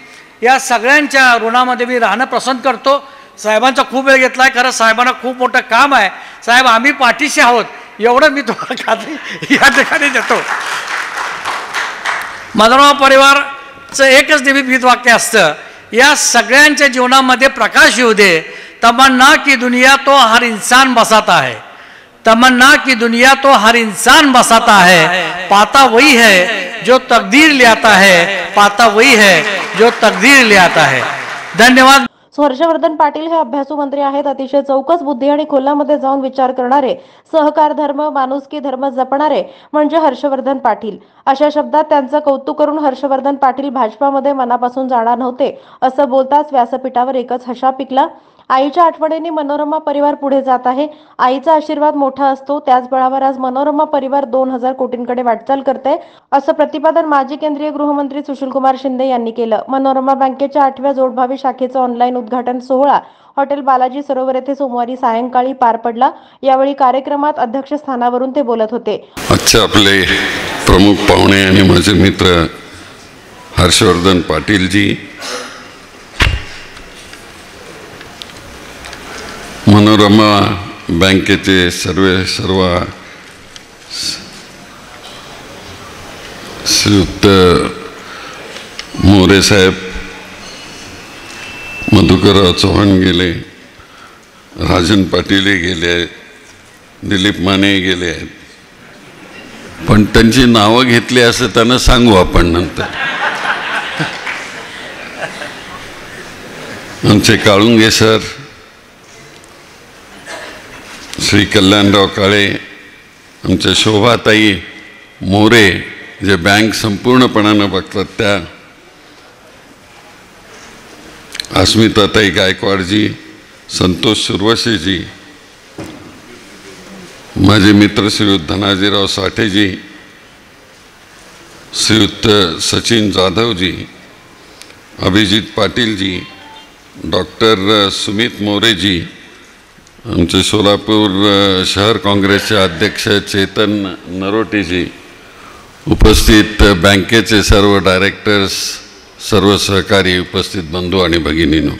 या सगळ्यांच्या ऋणामध्ये मी राहणं पसंत करतो. साहेबांचा खूप वेळ घेतला आहे, खरं साहेबांना खूप मोठं काम आहे. साहेब, आम्ही पाठीशी आहोत एवढं मी तुम्हाला खात्री या ठिकाणी देतो. मनोरमा परिवारचं एकच नेहमी गीतवाक्य असतं, या सगळ्यांच्या जीवनामध्ये प्रकाश येऊ दे। तमन्ना की दुनिया तो हर इंसान बसाता है, तमन्ना की दुनिया तो हर इंसान बसाता है, पाता वही है जो तकदीर ले आता है, पाता वही है जो तकदीर ले आता है। धन्यवाद। हर्षवर्धन पाटील हे अभ्यासू मंत्री आहेत। अतिशय चौकस बुद्धी आणि खोलामध्ये जाऊन विचार करणारे, सहकार धर्म माणुसकी धर्म जपणारे म्हणजे हर्षवर्धन पाटील। अशा शब्दात त्यांचं कौतुक करून हर्षवर्धन पाटील भाजपामध्ये मनापासून जाणार नव्हते असं बोलताच व्यासपीठावर एकच हशा पिकला। आईच्या आठवणींनी मनोरमा परिवार पुढे जात आहे। आईचा आशीर्वाद मोठा असतो, त्याच बळावर आज मनोरमा परिवार 2000 कोटींकडे वाटचाल करते असं प्रतिपादन माजी केंद्रीय गृहमंत्री सुशीलकुमार शिंदे यांनी केलं। मनोरमा बँकेच्या 8व्या जोडभावी शाखेचं ऑनलाईन उद्घाटन सोहळा हॉटेल बालाजी सरोवर येथे सोमवारी सायंकाळी पार पडला। यावेळी कार्यक्रमात अध्यक्षस्थानावरून ते बोलत होते। आजचे आपले प्रमुख पाहुणे आणि माझे मित्र हर्षवर्धन पाटीलजी, मनोरमा बँकेचे सर्व श्रीयुक्त मोरे साहेब, मधुकरराव चव्हाण गेले, राजन पाटील गेले, दिलीप माने गेले आहेत, पण त्यांची नावं घेतली असं त्यांना सांगू आपण नंतर। आमचे काळुंगे सर, श्री कल्याणराव काळे, आमच्या शोभाताई मोरे जे बँक संपूर्णपणानं बघतात त्या, अस्मिताताई गायकवाडजी, संतोष सुरवसेजी, माझे मित्र श्रीयुत धनाजीराव साठेजी, श्रीयुत सचिन जाधवजी, अभिजित पाटीलजी, डॉक्टर सुमित मोरेजी, आमचे सोलापूर शहर काँग्रेसचे अध्यक्ष चेतन नरोटेजी, उपस्थित बँकेचे सर्व डायरेक्टर्स, सर्व सहकारी उपस्थित बंधू आणि भगिनींनो,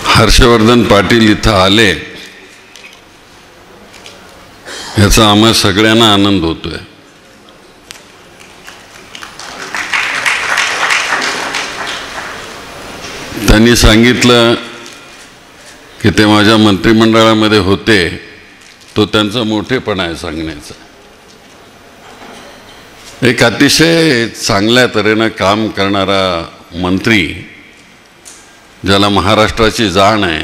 हर्षवर्धन पाटील इथं आले याचा आम्हा सगळ्यांना आनंद होतोय। त्यांनी सांगितलं की ते माझ्या मंत्रिमंडळामध्ये होते, तो त्यांचा मोठेपणा आहे सांगण्याचा। एक अतिशय चांगल्या तऱ्हेनं काम करणारा मंत्री, ज्याला महाराष्ट्राची जाण आहे,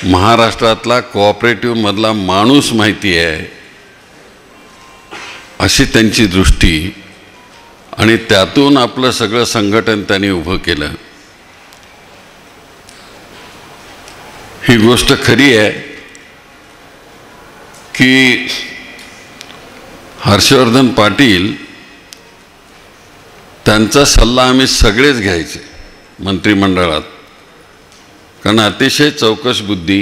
महाराष्ट्रातला कोऑपरेटिव्ह मधला माणूस माहिती आहे, अशी त्यांची दृष्टी, आणि त्यातून आपलं सगळं संघटन त्यांनी उभं केलं। ही गोष्ट खरी आहे की हर्षवर्धन पाटील, त्यांचा सल्ला आम्ही सगळेच घ्यायचे मंत्रिमंडळात, कारण अतिशय चौकस बुद्धी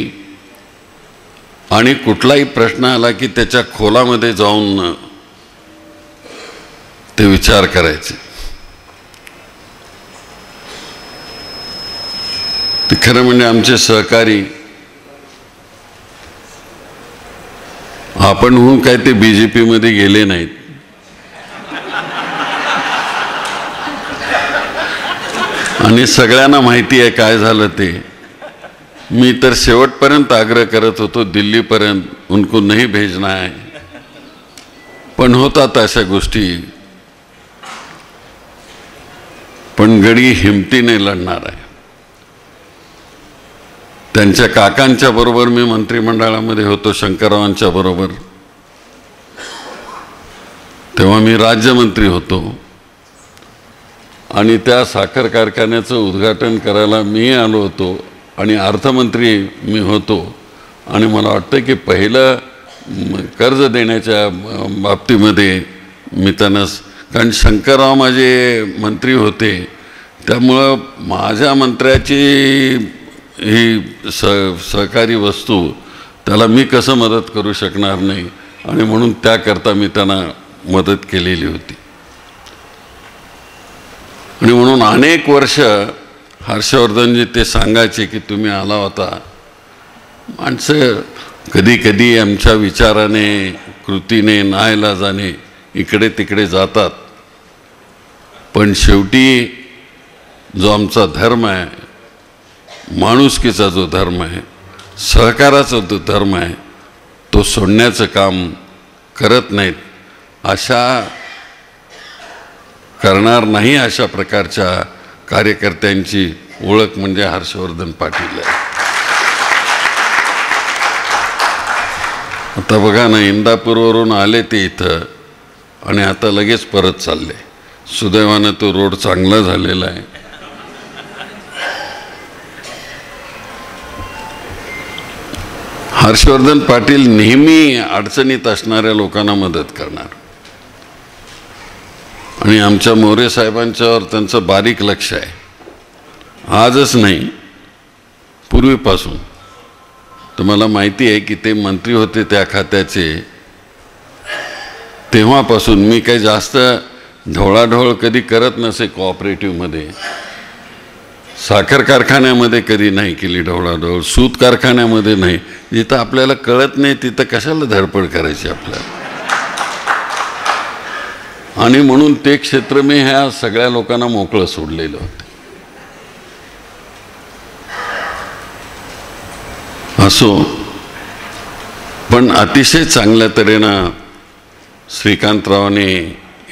आणि कुठलाही प्रश्न आला की त्याच्या खोलामध्ये जाऊन ते विचार करायचे। ते खरं म्हणजे आमचे सहकारी, आपण होऊन काय ते BJP मध्ये गेले नाहीत, आणि सगळ्यांना माहिती आहे काय झालं ते। मी तर शेवटपर्यंत आग्रह करत होतो दिल्लीपर्यंत, उनको नहीं भेजना है, पण होतात अशा गोष्टी, पण गडी हिमतीने लढणार आहे। त्यांच्या काकांच्या बरोबर मी मंत्रिमंडळामध्ये होतो, शंकररावांच्या बरोबर, तेव्हा मी राज्यमंत्री होतो, आणि त्या साखर कारखान्याचं उद्घाटन करायला मी आलो होतो, आणि अर्थमंत्री मी होतो, आणि मला वाटतं की पहिलं कर्ज देण्याच्या बाबतीमध्ये मी त्यांना, कारण शंकरराव माझे मंत्री होते, त्यामुळं माझ्या मंत्र्याची ही सहकारी वस्तू त्याला मी कसं मदत करू शकणार नाही, आणि म्हणून त्याकरता मी त्यांना मदत केलेली होती। आणि म्हणून अनेक वर्ष हर्षवर्धनजी ते सांगायचे की तुम्ही आला होता, माणसं कधी कधी आमच्या विचाराने कृतीने नाईलाजाने इकडे तिकडे जातात, पण शेवटी जो आमचा धर्म आहे, माणुसकीचा जो धर्म आहे, सहकाराचा जो धर्म आहे, तो सोडण्याचं काम करत नाहीत. अशा करणार नाही अशा प्रकारच्या कार्यकर्त्यांची ओळख म्हणजे हर्षवर्धन पाटील आहे. आता बघा ना, इंदापूरवरून आले ते इथं आणि आता लगेच परत चालले. सुदैवानं तो रोड चांगला झालेला आहे. हर्षवर्धन पाटील नेहमी अडचणीत असणाऱ्या लोकांना मदत करणार आणि आमच्या मोरे साहेबांच्यावर त्यांचं बारीक लक्ष आहे. आजच नाही, पूर्वीपासून. तुम्हाला माहिती आहे की ते मंत्री होते त्या खात्याचे, तेव्हापासून मी काही जास्त ढवळाढवळ कधी करत नसे. कोऑपरेटिव्हमध्ये, साखर कारखान्यामध्ये कधी नाही केली ढवळाढवळ, सूत कारखान्यामध्ये नाही. जिथं आपल्याला कळत नाही तिथं कशाला धडपड करायची आपल्याला. आणि म्हणून ते क्षेत्र मी ह्या सगळ्या लोकांना मोकळं सोडलेलं होतं. असो, पण अतिशय चांगल्या तऱ्हेनं श्रीकांतरावने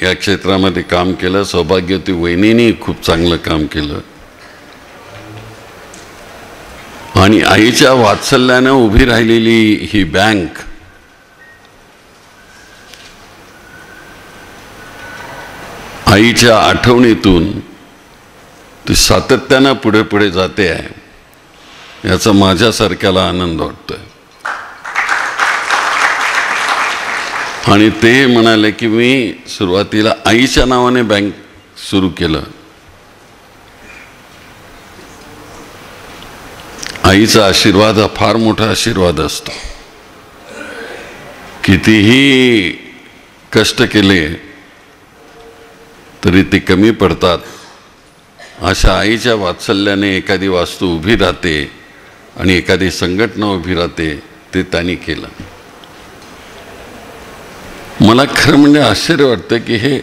या क्षेत्रामध्ये काम केलं. सौभाग्यवती वहिनींनी खूप चांगलं काम केलं आणि आईच्या वात्सल्यानं उभी राहिलेली ही बँक आईच्या आठवणीतून ती सातत्यानं पुढे पुढे जाते आहे, याचा माझ्यासारख्याला आनंद वाटतोय. आणि ते म्हणाले की मी सुरुवातीला आईच्या नावाने बँक सुरू केलं. आईचा आशीर्वाद हा फार मोठा आशीर्वाद असतो. कितीही कष्ट केले तरी ते कमी पडतात. अशा आईच्या वात्सल्याने एखादी वास्तू उभी राहते आणि एखादी संघटना उभी राहते. ते त्यांनी केलं. मला खरं म्हणजे आश्चर्य वाटतं की हे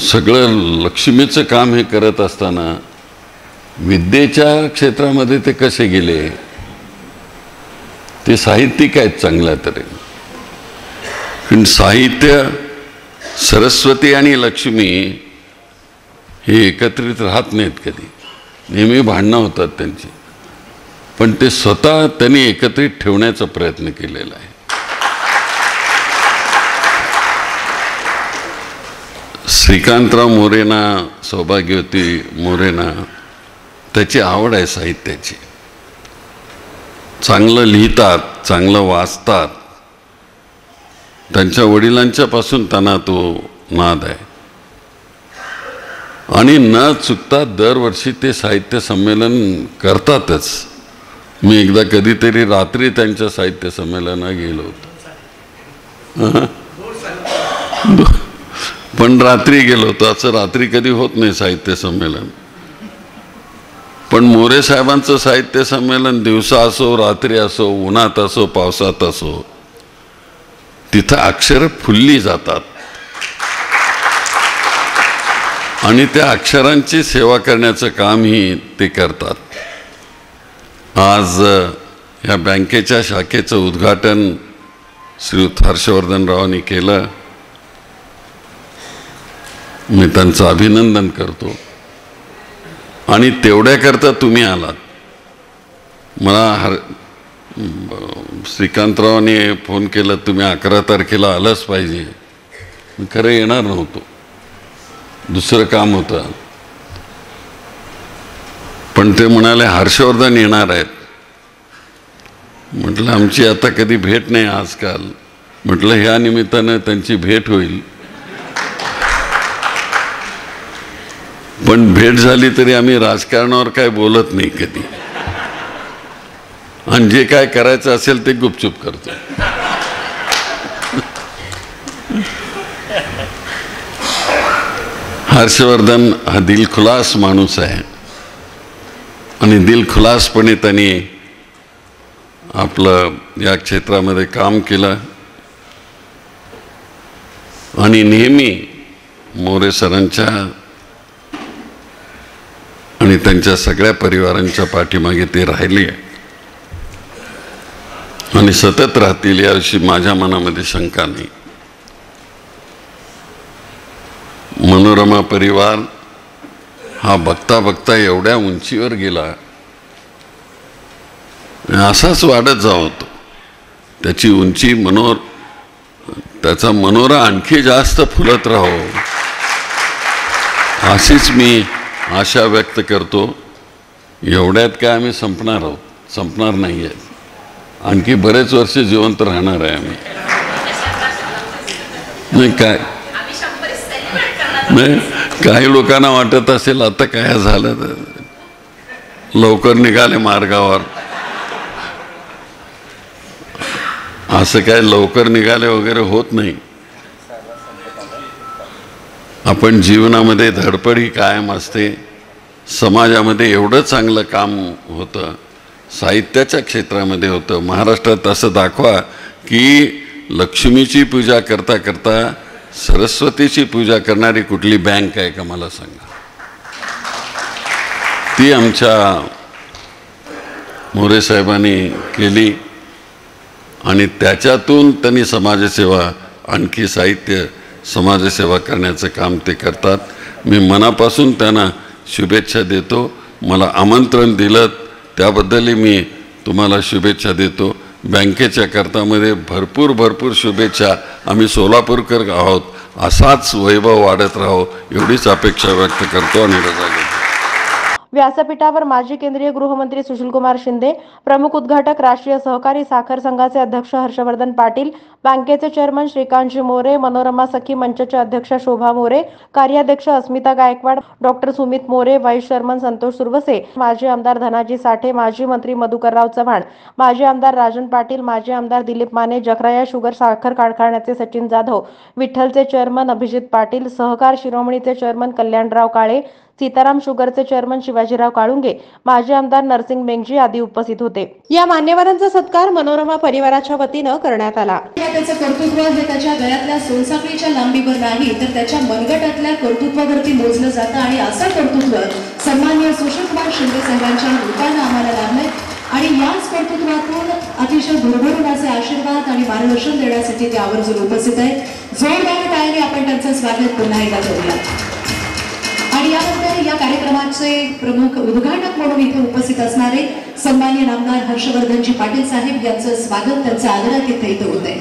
सगळं लक्ष्मीचं काम हे करत असताना विद्येच्या क्षेत्रामध्ये ते कसे गेले. ते साहित्यिक आहेत चांगल्या तऱ्हेने, पण साहित्य, सरस्वती आणि लक्ष्मी हे एकत्रित राहत नाहीत कधी. नेहमी भांडणं होतात त्यांची, पण ते स्वतः त्यांनी एकत्रित ठेवण्याचा प्रयत्न केलेला आहे. श्रीकांतराव मोरेंना, सौभाग्यवती मोरेंना त्याची आवड आहे साहित्याची. चांगलं लिहितात, चांगलं वाचतात. त्यांच्या वडिलांच्यापासून त्यांना तो नाद आहे आणि न चुकता दरवर्षी ते साहित्य संमेलन करतातच. मी एकदा कधीतरी रात्री त्यांच्या साहित्य संमेलनाला गेलो होतो, पण रात्री गेलो होतो. असं रात्री कधी होत नाही साहित्य संमेलन. पण मोरे साहेबांचं साहित्य संमेलन दिवसा असो, रात्री असो, उन्हात असो, पावसात असो, तिथं अक्षरं फुलली जातात आणि त्या अक्षरांची सेवा करण्याचं कामही ते करतात. आज ह्या बँकेच्या शाखेचं उद्घाटन श्रीयुत हर्षवर्धनरावांनी केलं. मी त्यांचं अभिनंदन करतो. आणि तेवढ्याकरता तुम्ही आलात. मला श्रीकांतरावांनी फोन केला, तुम्ही 11 तारखेला आलंच पाहिजे. मी खरं येणार नव्हतो, दुसरं काम होतं. पण ते म्हणाले हर्षवर्धन येणार आहेत. म्हटलं आमची आता कधी भेट नाही आजकाल. म्हटलं ह्या निमित्तानं त्यांची भेट होईल. पण भेट झाली तरी आम्ही राजकारणावर काय बोलत नाही कधी, आणि जे काय करायचं असेल ते गुपचूप करतो. हर्षवर्धन हा दिलखुलास माणूस आहे आणि दिलखुलासपणे त्यांनी आपलं या क्षेत्रामध्ये काम केलं आणि नेहमी मोरे सरांच्या आणि त्यांच्या सगळ्या परिवारांच्या पाठीमागे ते राहिले आणि सतत राहतील याविषयी माझ्या मनामध्ये शंका नाही. मनोरमा परिवार हा बघता बघता एवढ्या उंचीवर गेला, असाच वाढत जावं तो. त्याची उंची त्याचा मनोरा आणखी जास्त फुलत राहो अशीच मी आशा व्यक्त करतो. एवढ्यात काय आम्ही संपणार नाही आहे. आणखी बरेच वर्ष जिवंत राहणार आहे आम्ही. नाही काय नाही, काही लोकांना वाटत असेल आता काय झालं तर लवकर निघाले मार्गावर. असं काय लवकर निघाले वगैरे होत नाही. आपण जीवनामध्ये धडपड ही कायम असते. समाजामध्ये एवढं चांगलं काम होतं, साहित्याच्या क्षेत्रामध्ये होतं. महाराष्ट्रात असं दाखवा की लक्ष्मीची पूजा करता करता सरस्वतीची पूजा करणारी कुठली बँक आहे का मला सांगा. ती आमच्या मोरे साहेबांनी केली आणि त्याच्यातून त्यांनी समाजसेवा, आणखी साहित्य समाजसेवा करण्याचं काम ते करतात. मी मनापासून त्यांना शुभेच्छा देतो. मला आमंत्रण दिलं त्याबद्दलही मी तुम्हाला शुभेच्छा देतो. बँकेच्या करतामध्ये भरपूर शुभेच्छा. आम्ही सोलापूरकर आहोत, असाच वैभव वाढत राहो एवढीच अपेक्षा व्यक्त करतो आणि रजा घेतो. व्यासपीठावर माजी केंद्रीय गृहमंत्री सुशीलकुमार शिंदे, प्रमुख उद्घाटक राष्ट्रीय सहकारी साखर संघाचे अध्यक्ष हर्षवर्धन पाटील, बँकेचे चेअरमन श्रीकांतजी मोरे, मनोरमा सखी मंचचे अध्यक्ष शोभा मोरे, कार्याध्यक्ष Asmita Gaikwad, doctor Sumit More, vice chairman Santosh Suravase, माजी आमदार धनाजी साठे, माजी मंत्री मधुकरराव चव्हाण, माजी आमदार राजन पाटील, माजी आमदार दिलीप माने, जकराया शुगर साखर कारखान्याचे सचिन जाधव, विठ्ठलचे चेअरमन अभिजित पाटील, सहकार शिरोमणीचे चेअरमन कल्याणराव काळे, सीताराम शुगरचे चेअरमन शिवाजीराव काळुंगे, माजी आमदार नरसिंग मेंगजी आदी उपस्थित होते. या मान्यवरांचा सत्कार मनोरमा परिवाराच्या वतीनं करण्यात आला. त्याचं कर्तृत्व हे त्याच्या गळ्यातल्या सोनसाखळीच्या लांबीवर नाही तर त्याच्या मनगटातल्या कर्तृत्वावरती मोजलं जातं आणि असं कर्तृत्व सन्माननीय सुशीलकुमार शिंदे साहेबांच्या रूपानं आम्हाला लाभलंय आणि याच कर्तृत्वातून अतिशय भरभरून असे आशीर्वाद आणि मार्गदर्शन देण्यासाठी ते आवर्जून उपस्थित आहेत. जोरदार टाळ्याने आपण त्यांचं स्वागत पुन्हा एकदा करूया. आणि यानंतर या कार्यक्रमाचे प्रमुख उद्घाटक म्हणून इथे उपस्थित असणारे सन्माननीय नामदार हर्षवर्धनजी पाटील साहेब यांचं स्वागत, त्यांचं आदरातिथ्य इथे होत आहे.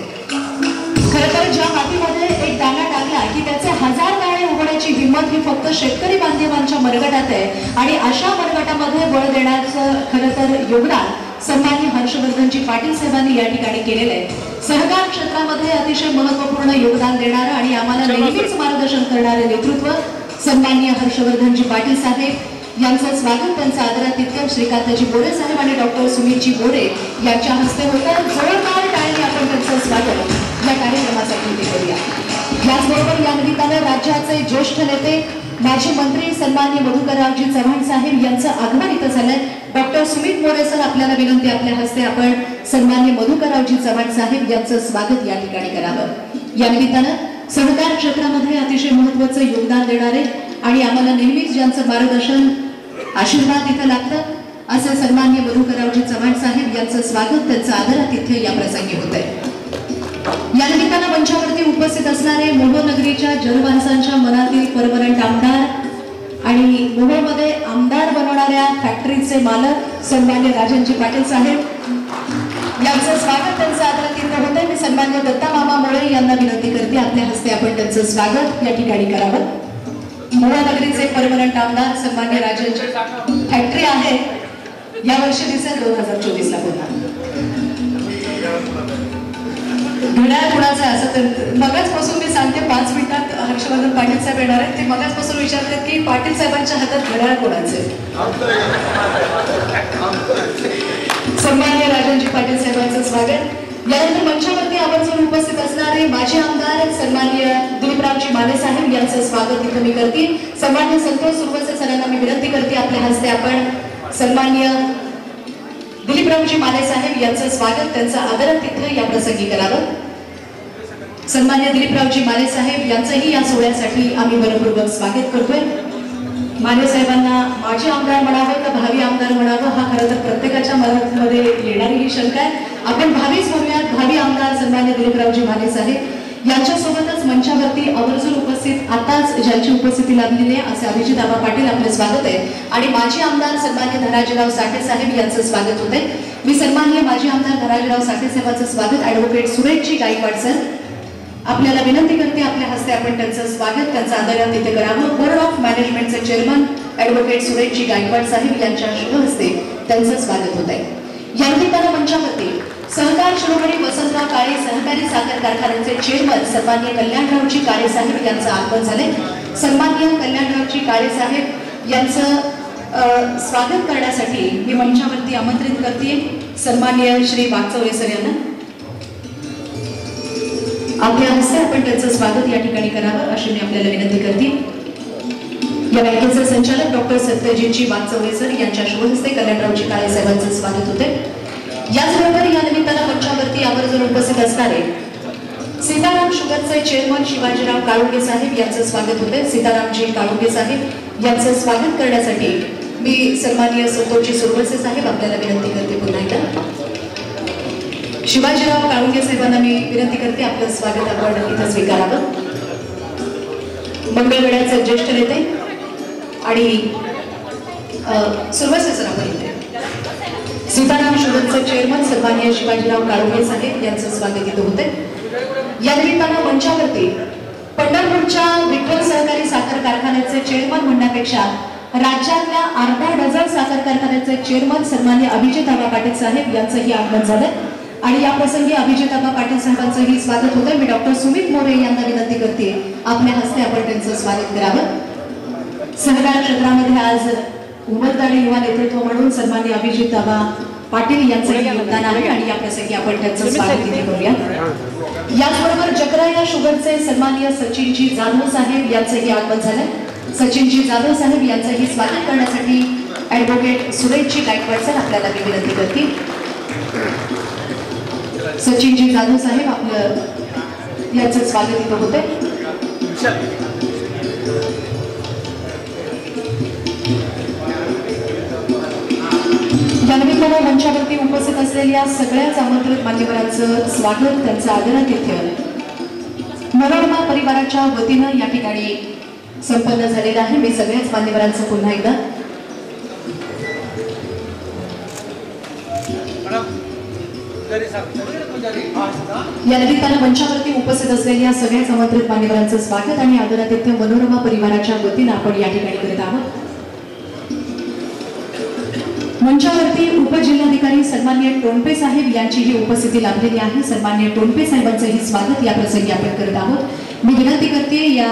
खरं तर ज्या हातीमध्ये एक दाणा टाकला की त्याचे 1000 दाणे उघडायची हिंमत ही फक्त शेतकरी बांधवांच्या मनगटात आहे आणि अशा मनगटामध्ये बळ देण्याचं खरं तर योगदान सन्माननीय हर्षवर्धनजी पाटील साहेबांनी या ठिकाणी केलेलं आहे. सहकार क्षेत्रामध्ये अतिशय महत्त्वपूर्ण योगदान देणारं आणि आम्हाला नेहमीच मार्गदर्शन करणारे नेतृत्व सन्माननीय हर्षवर्धनजी पाटील साहेब यांचं स्वागत, त्यांचं आदरातिथ्य श्रीकांतजी मोरे साहेब आणि डॉक्टर सुमितजी मोरे यांच्या हस्ते होतं. जोरदार टाळ्याने आपण त्यांचं स्वागत या कार्यक्रमासाठी इथे करूया. याचबरोबर या निमित्तानं राज्याचे ज्येष्ठ नेते माजी मंत्री सन्माननीय मधुकररावजी चव्हाण साहेब यांचं आगमन इथं झालंय. डॉक्टर सुमित मोरे सर आपल्याला विनंती, आपल्या हस्ते आपण सन्माननीय मधुकररावजी चव्हाण साहेब यांचं स्वागत या ठिकाणी करावं. या निमित्तानं सहकार क्षेत्रामध्ये अतिशय महत्त्वाचं योगदान देणारे आणि आम्हाला नेहमीच ज्यांचं मार्गदर्शन आशीर्वाद इथं लागतं असे सन्माननीय मधुकररावजी चव्हाण साहेब यांचं स्वागत, त्यांचं आदरातिथ्य या प्रसंगी होत आहे. या निमित्तानं मंचावरती उपस्थित असणारे मोहोळ नगरीच्या जनमानसांच्या मनातील परमनंट आमदार आणि मोहोळमध्ये आमदार बनवणाऱ्या फॅक्टरीचे मालक सन्माननीय राजनजी पाटील साहेब यांचं स्वागत, त्यांचं आदरातिथ्य होतंय. मी सन्माननीय दत्ता मामा मोळे यांना विनंती करते आपल्या हस्ते आपण त्यांचं स्वागत या ठिकाणी करावं. मोहोळ नगरीचे परमनंट आमदार सन्माननीय राजनजी फॅक्टरी आहे यावर्षी दिसेल 2024 ला पुन्हा. घड्याळ कुणाचं आहे असं तर मगाचपासून मी सांगते 5 मिनिटात हर्षवर्धन पाटील साहेब येणार आहेत. ते मगाचपासून विचारतात की पाटील साहेबांच्या हातात घड्याळ कोणाचे. सन्माननीय राजनजी पाटील साहेबांचं स्वागत. यानंतर मंचावरती आवर्जून उपस्थित असणारे माजी आमदार सन्माननीय दिलीपरावजी माने साहेब यांचं स्वागत इथं मी करते. सन्माननीय संतोष सुरवसे सरांना मी विनंती करते आपल्या हस्ते आपण सन्माननीय दिलीपरावजी माने साहेब यांचं स्वागत त्यांचं आदरातिथ्य या प्रसंगी करावं. सन्मान्य दिलीपरावजी माने साहेब यांचंही या सोहळ्यासाठी आम्ही मनपूर्वक स्वागत करतोय. माने साहेबांना माजी आमदार म्हणावं का भावी आमदार म्हणावं हा खरं तर प्रत्येकाच्या मनामध्ये येणारी ही शंका आहे. आपण भावीच म्हणूयात. भावी आमदार सन्मान्य दिलीपरावजी माने साहेब यांच्यासोबतच मंचावरती आवर्जून उपस्थित आताच ज्यांची उपस्थिती लाभलेली आहे असे अभिजित आबा पाटील आपले स्वागत आहे. आणि माजी आमदार सन्मान्य धनाजीराव साठे साहेब यांचं स्वागत होते. मी सन्माननीय माजी आमदार धनाजीराव साठे साहेबांचं स्वागत ॲडव्होकेट सुरेशजी गायकवाड सर आपल्याला विनंती करते आपल्या हस्ते आपण त्यांचं स्वागत त्यांचा आदरातिथ्य करावं. बोर्ड ऑफ मॅनेजमेंटचे चेअरमन ॲडव्होकेट सुरेशजी गायकवाड साहेब यांच्या शुभ हस्ते त्यांचं स्वागत होत आहे. या निमित्तानं मंचावरती सहकार शिरोमणी वसंतराव काळे सहकारी साखर कारखान्याचे चेअरमन सन्मान्य कल्याणरावजी काळे साहेब यांचं आगमन झाले. सन्मान्य कल्याणरावजी काळे साहेब यांचं स्वागत करण्यासाठी मी मंचावरती आमंत्रित करते सन्मान्य श्री वागचौरे सर यांना. आपल्या हस्ते आपण त्यांचं स्वागत या ठिकाणी करावं अशी मी आपल्याला विनंती करते. या बँकेचे संचालक डॉक्टर सत्यजितजी वागचौरे सर यांच्या शुभ हस्ते कल्याणरावजी काळे साहेबांचं स्वागत होते. याचबरोबर या निमित्तानं मंचावरती आवर्जून उपस्थित असणारे सीताराम शुगरचे चेअरमन शिवाजीराव काळुंगे साहेब यांचं स्वागत होते. सीतारामजी काळुंगे साहेब यांचं स्वागत करण्यासाठी मी सन्माननीय संतोषजी सुरवसे साहेब आपल्याला विनंती करते. पुन्हा एकदा शिवाजीराव काळुंगे साहेबांना मी विनंती करते आपलं स्वागत आपण इथं स्वीकारावं. मंगळवेढ्याचे ज्येष्ठ नेते आणि सुरवसे सर आपण इथे सीताराम शुगरचे चेअरमन सन्माननीय शिवाजीराव काळुंगे साहेब यांचं स्वागत इथं होते. या निमित्तानं मंचावरती पंढरपूरच्या विठ्ठल सहकारी साखर कारखान्याचे चेअरमन म्हणण्यापेक्षा राज्यातल्या अर्धा डझन साखर कारखान्याचे चेअरमन सन्माननीय अभिजित आबा पाटील साहेब यांचंही आगमन झालं आणि या प्रसंगी अभिजित आबा पाटील साहेबांचंही स्वागत होतं. मी डॉक्टर सुमित मोरे यांना विनंती करते आपल्या हस्ते आपण त्यांचं स्वागत करावं. सहकार क्षेत्रामध्ये आज उमेदवारी युवा नेतृत्व म्हणून सन्माननीय अभिजित आबा पाटील यांचंही योगदान आहे आणि या प्रसंगी आपण त्यांचं स्वागत इथे करूया. याचबरोबर जकराया शुगरचे सन्माननीय सचिनजी जाधव साहेब यांचंही आगमन झालं. सचिनजी जाधव साहेब यांचंही स्वागत करण्यासाठी ॲडव्होकेट सुरेशजी गायकवाड सर आपल्याला मी विनंती करते. सचिनजी जाधव साहेब आपलं यांचं स्वागत इथं होते. या निमित्तानं मंचावरती उपस्थित असलेल्या सगळ्याच आमंत्रित मान्यवरांचं स्वागत त्यांचं आदरातिथ्य मनोरमा परिवाराच्या वतीनं या ठिकाणी संपन्न झालेलं आहे. मी सगळ्याच मान्यवरांचं पुन्हा एकदा या निमित्तानं मंचावरती उपस्थित असलेल्या सगळ्याच आमंत्रित मान्यवरांचं स्वागत आणि आदरातिथ्य मनोरमा परिवाराच्या वतीनं आपण या ठिकाणी करत आहोत. मंचावरती उपजिल्हाधिकारी सन्माननीय टोणपे साहेब यांचीही उपस्थिती लाभलेली आहे. सन्माननीय टोणपे साहेबांचंही स्वागत या प्रसंगी आपण करत आहोत. मी विनंती करते या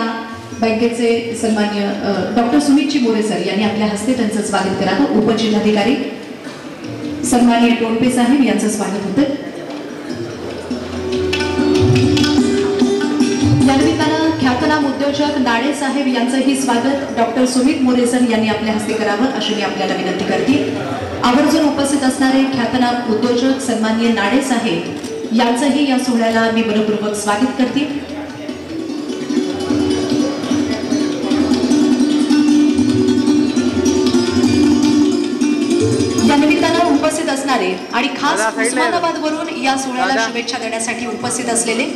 बँकेचे सन्माननीय डॉक्टर सुमितजी मोरे सर यांनी आपल्या हस्ते त्यांचं स्वागत करावं. उपजिल्हाधिकारी सन्माननीय टोणपे साहेब यांचं स्वागत होतं. या निमित्तानं ख्यातनाम उद्योजक नाडे साहेब यांचंही स्वागत डॉक्टर सुमित मोरे सर यांनी आपल्या हस्ते करावं अशी मी आपल्याला विनंती करते. आवर्जून उपस्थित असणारे ख्यातनाम उद्योजक सन्माननीय नाडे साहेब यांचंही या सोहळ्याला मी मनपूर्वक स्वागत करते. या निमित्तानं उपस्थित असणारे आणि खास उस्मानाबाद वरून या सोहळ्याला शुभेच्छा देण्यासाठी उपस्थित असलेले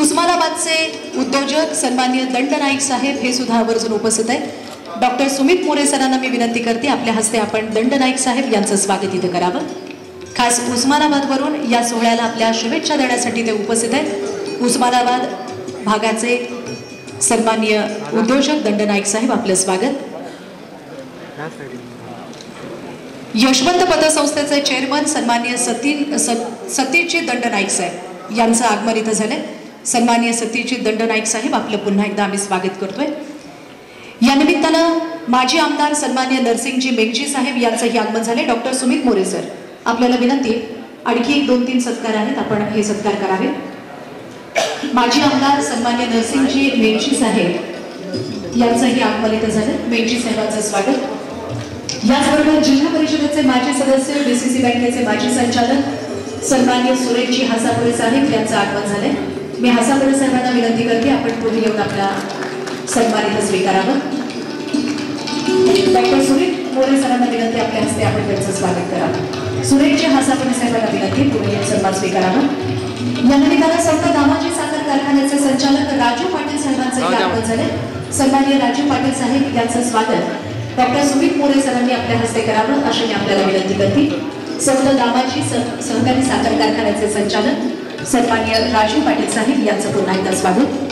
उस्मानाबादचे उद्योजक सन्माननीय दंड नाईक साहेब हे सुद्धा आवर्जून उपस्थित आहेत. डॉक्टर सुमित मोरे सरांना मी विनंती करते आपल्या हस्ते आपण दंड नाईक साहेब यांचं स्वागत इथे करावं. खास उस्मानाबाद वरून या सोहळ्याला आपल्या शुभेच्छा देण्यासाठी ते उपस्थित आहेत. उस्मानाबाद भागाचे सन्माननीय उद्योजक दंड नाईक साहेब आपलं स्वागत. यशवंत पतसंस्थेचे चेअरमन सन्माननीय सतीशजी दंड नाईक साहेब यांचं आगमन इथं झालंय. सन्माननीय सतीशजी दंड नाईक साहेब आपलं पुन्हा एकदा आम्ही स्वागत करतोय. या निमित्तानं माजी आमदार सन्माननीय नरसिंगजी मेघजी साहेब यांचंही आगमन झाले. डॉक्टर सुमित मोरे सर आपल्याला विनंती आणखी 2-3 सत्कार आहेत आपण हे सत्कार करावे. माजी आमदार सन्माननीय नरसिंगजी मेघजी साहेब यांचंही आगमन इथं झालं. मेघजी साहेबांचं स्वागत. याचबरोबर जिल्हा परिषदेचे माजी सदस्य BCC बँकेचे माजी संचालक सन्माननीय सुरेशजी हासापुरे साहेब यांचं आगमन झालंय. मी हासापुरे साहेबांना विनंती करते आपण पुढे येऊन आपला सन्मान इथं स्वीकारावं. डॉक्टर सुरेश मोरे सरांना विनंती आपल्या हस्ते आपण त्यांचं स्वागत करावं. सुरेशजी हासापुरे साहेबांना विनंती पुढे येऊन सन्मान स्वीकारावा. या निमित्तानं संत दामाजी साखर कारखान्याचे संचालक राजू पाटील साहेबांचं आगमन झाले. सन्माननीय राजू पाटील साहेब यांचं स्वागत डॉक्टर सुमित मोरे सरांनी आपल्या हस्ते करावं अशी मी आपल्याला विनंती करते. संत दामाजी सहकारी साखर कारखान्याचे संचालक सन्माननीय राजू पाटील साहेब यांचं पुन्हा एकदा स्वागत.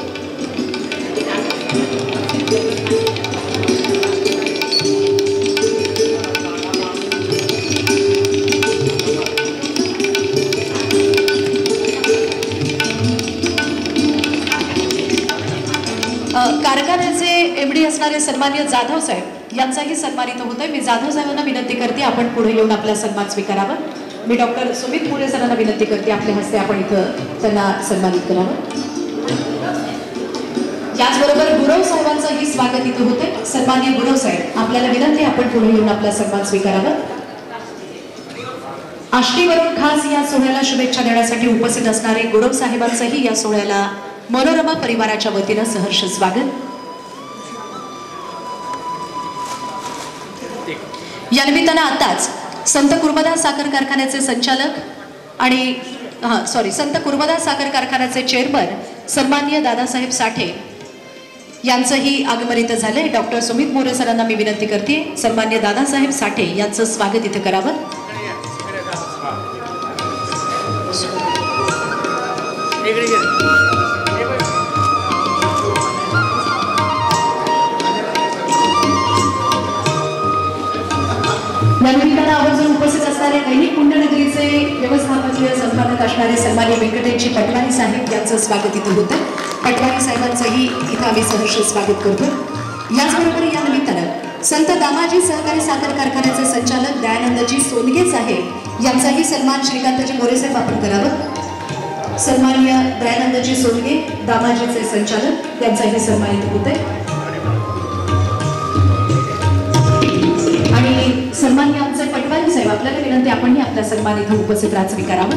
कारखान्याचे एमडी असणारे सन्माननीय जाधव साहेब यांचाही सन्मानित होत आहे. मी जाधव साहेबांना विनंती करते आपण पुढे येऊन आपला सन्मान स्वीकारावा. मी डॉक्टर सुमित मोरे सरांना विनंती करते आपल्या हस्ते आपण इथं त्यांना सन्मानित करावं. याचबरोबर गुरव साहेबांचंही स्वागत इथं होते. सन्माननीय गुरव साहेब आपल्याला विनंती आपण पुढे येऊन आपला सन्मान स्वीकारावा. आष्टीवरून खास या सोहळ्याला शुभेच्छा देण्यासाठी उपस्थित असणारे गुरव साहेबांचंही या सोहळ्याला मनोरमा परिवाराच्या वतीनं सहर्ष स्वागत. या निमित्तानं आताच संत कुर्मदास साखर कारखान्याचे संचालक आणि संत कुर्मदास साखर कारखान्याचे चेअरमन सन्माननीय दादासाहेब साठे यांचंही आगमन इथं झालंय. डॉक्टर सुमित मोरे सरांना मी विनंती करते सन्माननीय दादासाहेब साठे यांचं स्वागत इथं करावं. या निमित्तानं आवर्जून उपस्थित असणारे दैनिक पुण्यनगरीचे व्यवस्थापकीय संपादक असणारे सन्माननीय व्यंकटेशजी पटवारी साहेब यांचं स्वागत इथं होतं. पटवारी साहेबांचंही इथं आम्ही सहर्ष स्वागत करतो. याचबरोबर या निमित्तानं संत दामाजी सहकारी साखर कारखान्याचे संचालक दयानंदजी सोनगे साहेब यांचाही सन्मान श्रीकांतजी मोरे साहेब आपण करावं. सन्माननीय दयानंदजी सोनगे दामाजीचे संचालक त्यांचाही सन्मानित होत आहे. आणि सन्माननीय आमचे पटवारी साहेब आपल्याला विनंती आपणही आपला सन्मान इथं उपस्थित राहत स्वीकारावा.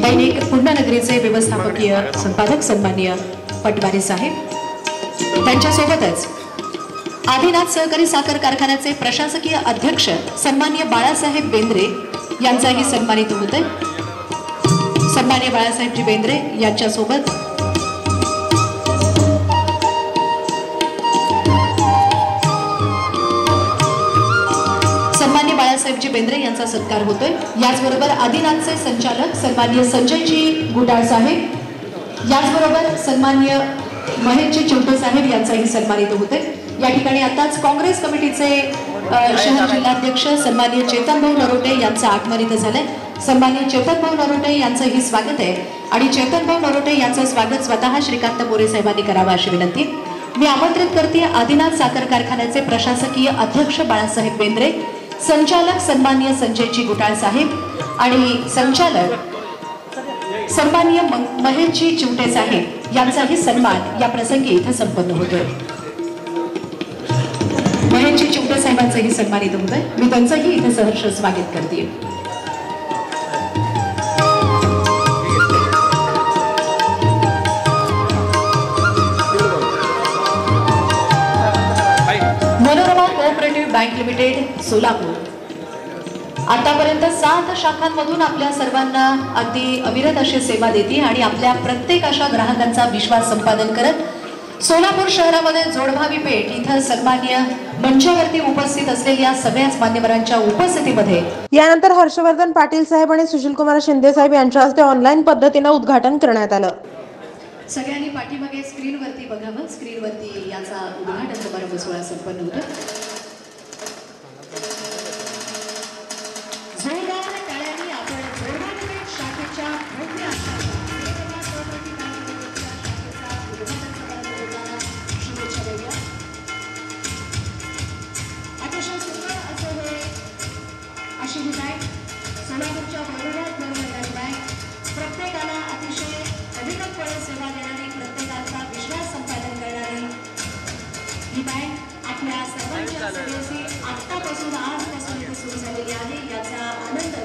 दैनिक पुण्यनगरीचे व्यवस्थापकीय संपादक सन्माननीय पटवारी साहेब त्यांच्यासोबतच आदिनाथ सहकारी साखर कारखान्याचे प्रशासकीय अध्यक्ष सन्माननीय बाळासाहेब बेंद्रे यांचाही सन्मानित होत आहे. सन्माननीय बाळासाहेबजी बेंद्रे यांच्यासोबत सन्माननीय बाळासाहेबजी बेंद्रे यांचा सत्कार होतोय. याचबरोबर आदिनाथचे संचालक सन्माननीय संजयजी गुडाळ साहेब याचबरोबर सन्माननीय महेशजी चिवटे साहेब यांचाही सन्मानित होते. या ठिकाणी आताच काँग्रेस कमिटीचे शहर जिल्हाध्यक्ष सन्माननीय चेतनभाऊ नरोटे यांचं आगमन इथं झालंय. सन्माननीय चेतनभाऊ नरोटे यांचंही स्वागत आहे आणि चेतनभाऊ नरोटे यांचं स्वागत स्वतः श्रीकांत मोरे साहेबांनी करावं अशी विनंती मी आमंत्रित करते. आदिनाथ साखर कारखान्याचे प्रशासकीय अध्यक्ष बाळासाहेब बेंद्रे, संचालक सन्माननीय संजयजी गुटाळ साहेब आणि संचालक सन्माननीय महेशजी चिवटे साहेब यांचाही सन्मान या प्रसंगी इथं संपन्न होतोय. महेशजी चिवटे साहेबांचंही सन्मानित होतोय. मी त्यांचंही इथे सहर्ष स्वागत करते. Manorama cooperative bank limited Solapur आतापर्यंत 7 शाखांमधून आपल्या सर्वांना अगदी अविरत अशी सेवा देते आणि आपल्या प्रत्येक अशा ग्राहकांचा विश्वास संपादन करत सोलापूर शहरामध्ये जोडभावी पेठ इथं सन्माननीय मंचावरती उपस्थित असलेल्या सगळ्याच मान्यवरांच्या उपस्थितीमध्ये यानंतर हर्षवर्धन पाटील साहेब आणि सुशीलकुमार शिंदे साहेब यांच्या हस्ते ऑनलाईन पद्धतीने उद्घाटन करण्यात आलं. सगळ्यांनी पाठीमागे स्क्रीनवरती बघावं. स्क्रीनवरती याचा उद्घाटन समारंभ सोहळा संपन्न होतो. जोरदार टाळ्यांनी आपण जोडभावी पेठ शाखेच्या भव्य शुभेच्छा देऊया. अतिशय सुंदर असं हे अशी ही बँक सोलापूरच्या भरभराट भरभरणारी बँक प्रत्येकाला अतिशय अविरतपणे सेवा देणारी, प्रत्येकाचा विश्वास संपादन करणारी ही बँक आपल्या सर्वांच्या सेवेची आत्तापासून आजपासून इथे सुरू झालेली आहे. याचा आनंद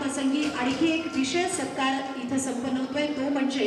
प्रसंगी आणखी एक विशेष सत्कार इथं संपन्न होतोय, तो म्हणजे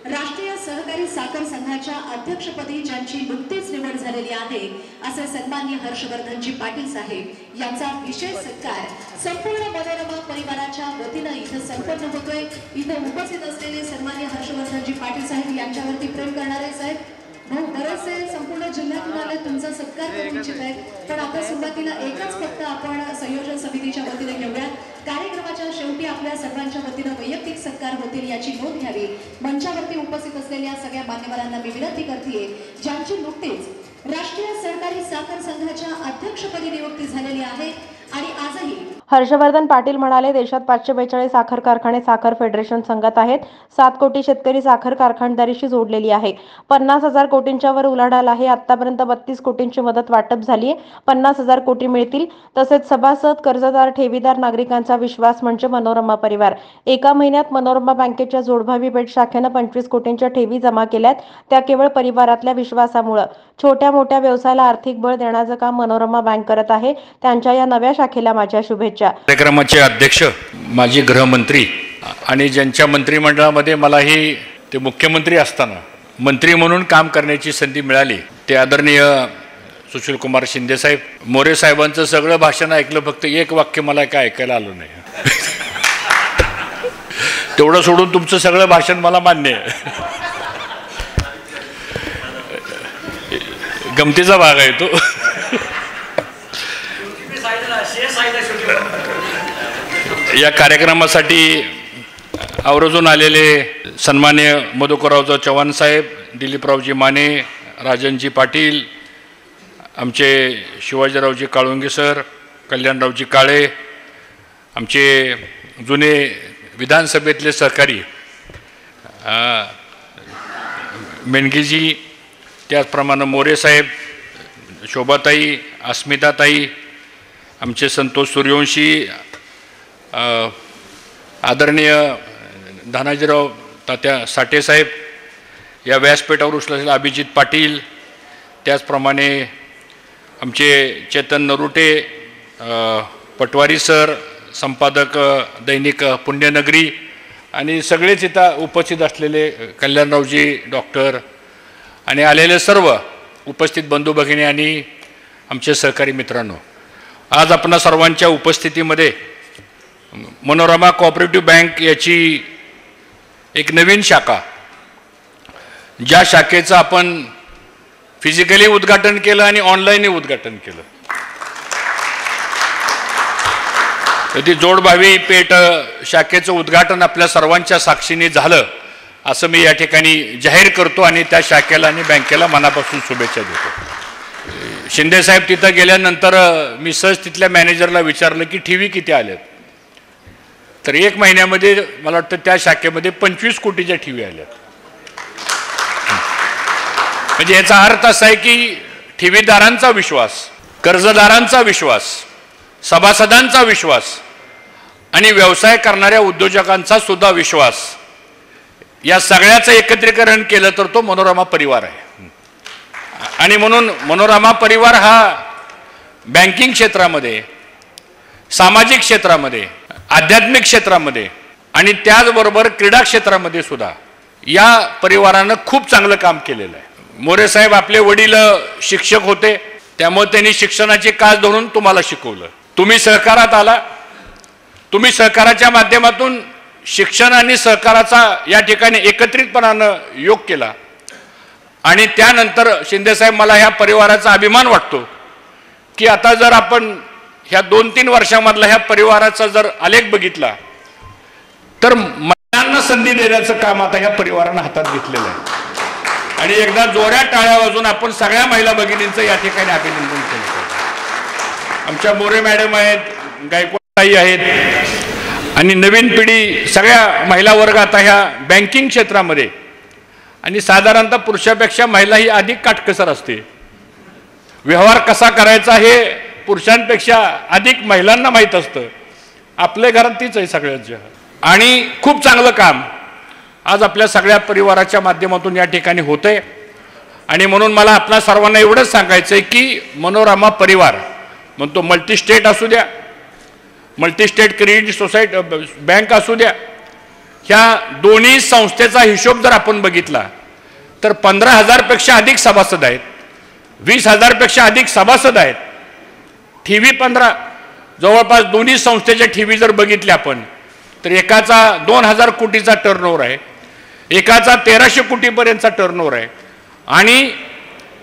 राष्ट्रीय सहकारी साखर संघाच्या अध्यक्षपदी ज्यांची नुकतीच निवड झालेली आहे असे सन्माननीय हर्षवर्धनजी पाटील साहेब यांचा विशेष सत्कार संपूर्ण मनोरमा परिवाराच्या वतीनं इथं संपन्न होतोय। इथं उपस्थित असलेले सन्माननीय हर्षवर्धनजी पाटील साहेब यांच्यावरती प्रेम करणारे साहेब भाऊ बरेचसे संपूर्ण जिल्ह्यातून आले, तुमचा सत्कार करू इच्छित आहेत, पण आता सुरुवातीला एकच फक्त आपण संयोजन समितीच्या वतीने घेऊया। कार्यक्रमाच्या शेवटी आपल्या सर्वांच्या वतीने वैयक्तिक सत्कार होतील याची नोंद घ्यावी। मंचावरती उपस्थित असलेल्या सगळ्या मान्यवरांना मी विनंती करते, ज्यांची नुकतीच राष्ट्रीय सहकारी साखर संघाच्या अध्यक्षपदी नियुक्ती झालेली आहे आणि आजही हर्षवर्धन पाटील म्हणाले, देशात 542 साखर कारखाने साखर फेडरेशन संघात आहेत। 7 कोटी शेतकरी साखर कारखानदारीशी जोडलेली आहे। 50,000 कोटींच्या वर उलाढाल आहे। आतापर्यंत 32 कोटींची मदत वाटप झाली आहे। 50,000 कोटी मिळतील। तसेच सभासद, कर्जदार, ठेवीदार, नागरिकांचा विश्वास म्हणजे मनोरमा परिवार। एका महिन्यात मनोरमा बँकेच्या जोडभावी पेठ शाखेनं 25 कोटींच्या ठेवी जमा केल्यात। त्या केवळ परिवारातल्या विश्वासामुळे। छोट्या मोठ्या व्यवसायाला आर्थिक बळ देण्याचं काम मनोरमा बँक करत आहे। त्यांच्या या नव्या शाखेला माझ्या शुभेच्छा। कार्यक्रमाचे अध्यक्ष, माजी गृहमंत्री आणि ज्यांच्या मंत्रिमंडळामध्ये मलाही ते मुख्यमंत्री असताना मंत्री म्हणून काम करण्याची संधी मिळाली, ते आदरणीय सुशील कुमार शिंदे साहेब। मोरे साहेबांचं सगळं भाषण ऐकलं, फक्त एक वाक्य मला काय ऐकायला आलं नाही। तेवढं सोडून तुमचं सगळं भाषण मला मान्य आहे। गमतीचा भाग आहे तो। या कार्यक्रमासाठी आवर्जून आलेले सन्मान्य मधुकररावजी चव्हाण साहेब, दिलीपरावजी माने, राजनजी पाटील, आमचे शिवाजीरावजी काळुंगे सर, कल्याणरावजी काळे, आमचे जुने विधानसभेतले सहकारी मेणगीजी, त्याचप्रमाणे मोरे साहेब, शोभाताई, अस्मिताताई, आमचे संतोष सूर्यवंशी, आदरणीय धनाजीराव तात्या साठे साहेब, या व्यासपीठावर उसलेले अभिजित पाटील, त्याचप्रमाणे आमचे चेतन नरुटे, पटवारी सर, संपादक दैनिक पुण्यनगरी, आणि सगळेच इथं उपस्थित असलेले कल्याणरावजी डॉक्टर आणि आलेले सर्व उपस्थित बंधू भगिनी आणि आमचे सहकारी मित्रांनो, आज आपणा सर्वांच्या उपस्थितीमध्ये मनोरमा कोऑपरेटिव्ह बँक याची एक नवीन शाखा, ज्या शाखेचं आपण फिजिकली उद्घाटन केलं आणि ऑनलाईनही उद्घाटन केलं, तर ती जोडभावी पेठ शाखेचं उद्घाटन आपल्या सर्वांच्या साक्षीने झालं असं मी या ठिकाणी जाहीर करतो आणि त्या शाखेला आणि बँकेला मनापासून शुभेच्छा देतो। शिंदे साहेब तिथं गेल्यानंतर मी सहज तिथल्या मॅनेजरला विचारलं की ठेवी किती आल्यात, तर 1 महिन्यामध्ये मला वाटतं त्या शाखेमध्ये 25 कोटीच्या ठेवी आल्यात। म्हणजे याचा अर्थ असा आहे की ठेवीदारांचा विश्वास, कर्जदारांचा विश्वास, सभासदांचा विश्वास आणि व्यवसाय करणाऱ्या उद्योजकांचा सुद्धा विश्वास, या सगळ्याचं एकत्रीकरण केलं तर तो मनोरमा परिवार आहे। आणि म्हणून मनोरमा परिवार हा बँकिंग क्षेत्रामध्ये, सामाजिक क्षेत्रामध्ये, आध्यात्मिक क्षेत्रामध्ये आणि त्याचबरोबर क्रीडा क्षेत्रामध्ये सुद्धा या परिवारानं खूप चांगलं काम केलेलं आहे। मोरे साहेब आपले वडील शिक्षक होते, त्यामुळे त्यांनी शिक्षणाची कास धरून तुम्हाला शिकवलं। तुम्ही सहकारात आला, तुम्ही सहकाराच्या माध्यमातून शिक्षण आणि सहकाराचा या ठिकाणी एकत्रितपणानं योग केला आणि त्यानंतर शिंदेसाहेब, मला ह्या परिवाराचा अभिमान वाटतो की आता जर आपण ह्या 2-3 वर्षामधला ह्या परिवाराचा जर आलेख बघितला तर महिलांना संधी देण्याचं काम आता ह्या परिवारानं हातात घेतलेलं आहे। आणि एकदा जोड्या टाळ्या वाजून आपण सगळ्या महिला भगिनींचं या ठिकाणी अभिनंदन केलं। आमच्या मोरे मॅडम आहेत, गायकवाडताई आहेत आणि नवीन पिढी सगळ्या महिला वर्ग आता ह्या बँकिंग क्षेत्रामध्ये, आणि साधारणतः पुरुषापेक्षा महिला ही अधिक काटकसर असते। व्यवहार कसा करायचा हे पुरुषांपेक्षा अधिक महिलांना माहीत असतं। आपल्या घरात तीच आहे सगळ्यात आणि खूप चांगलं काम आज आपल्या सगळ्या परिवाराच्या माध्यमातून या ठिकाणी होतंय। आणि म्हणून मला आपल्या सर्वांना एवढंच सांगायचं आहे की मनोरमा परिवार, मग तो मल्टी स्टेट असू द्या, मल्टीस्टेट क्रेडिट सोसायटी बँक असू द्या, ह्या दोन्ही संस्थेचा हिशोब जर आपण बघितला तर 15,000पेक्षा अधिक सभासद आहेत, 20,000पेक्षा अधिक सभासद आहेत, ठेवी 15, जवळपास दोन्ही संस्थेच्या ठेवी जर बघितल्या आपण तर एकाचा 2,000 कोटीचा टर्नओव्हर आहे, एकाचा 1,300 कोटीपर्यंतचा टर्नओव्हर आहे आणि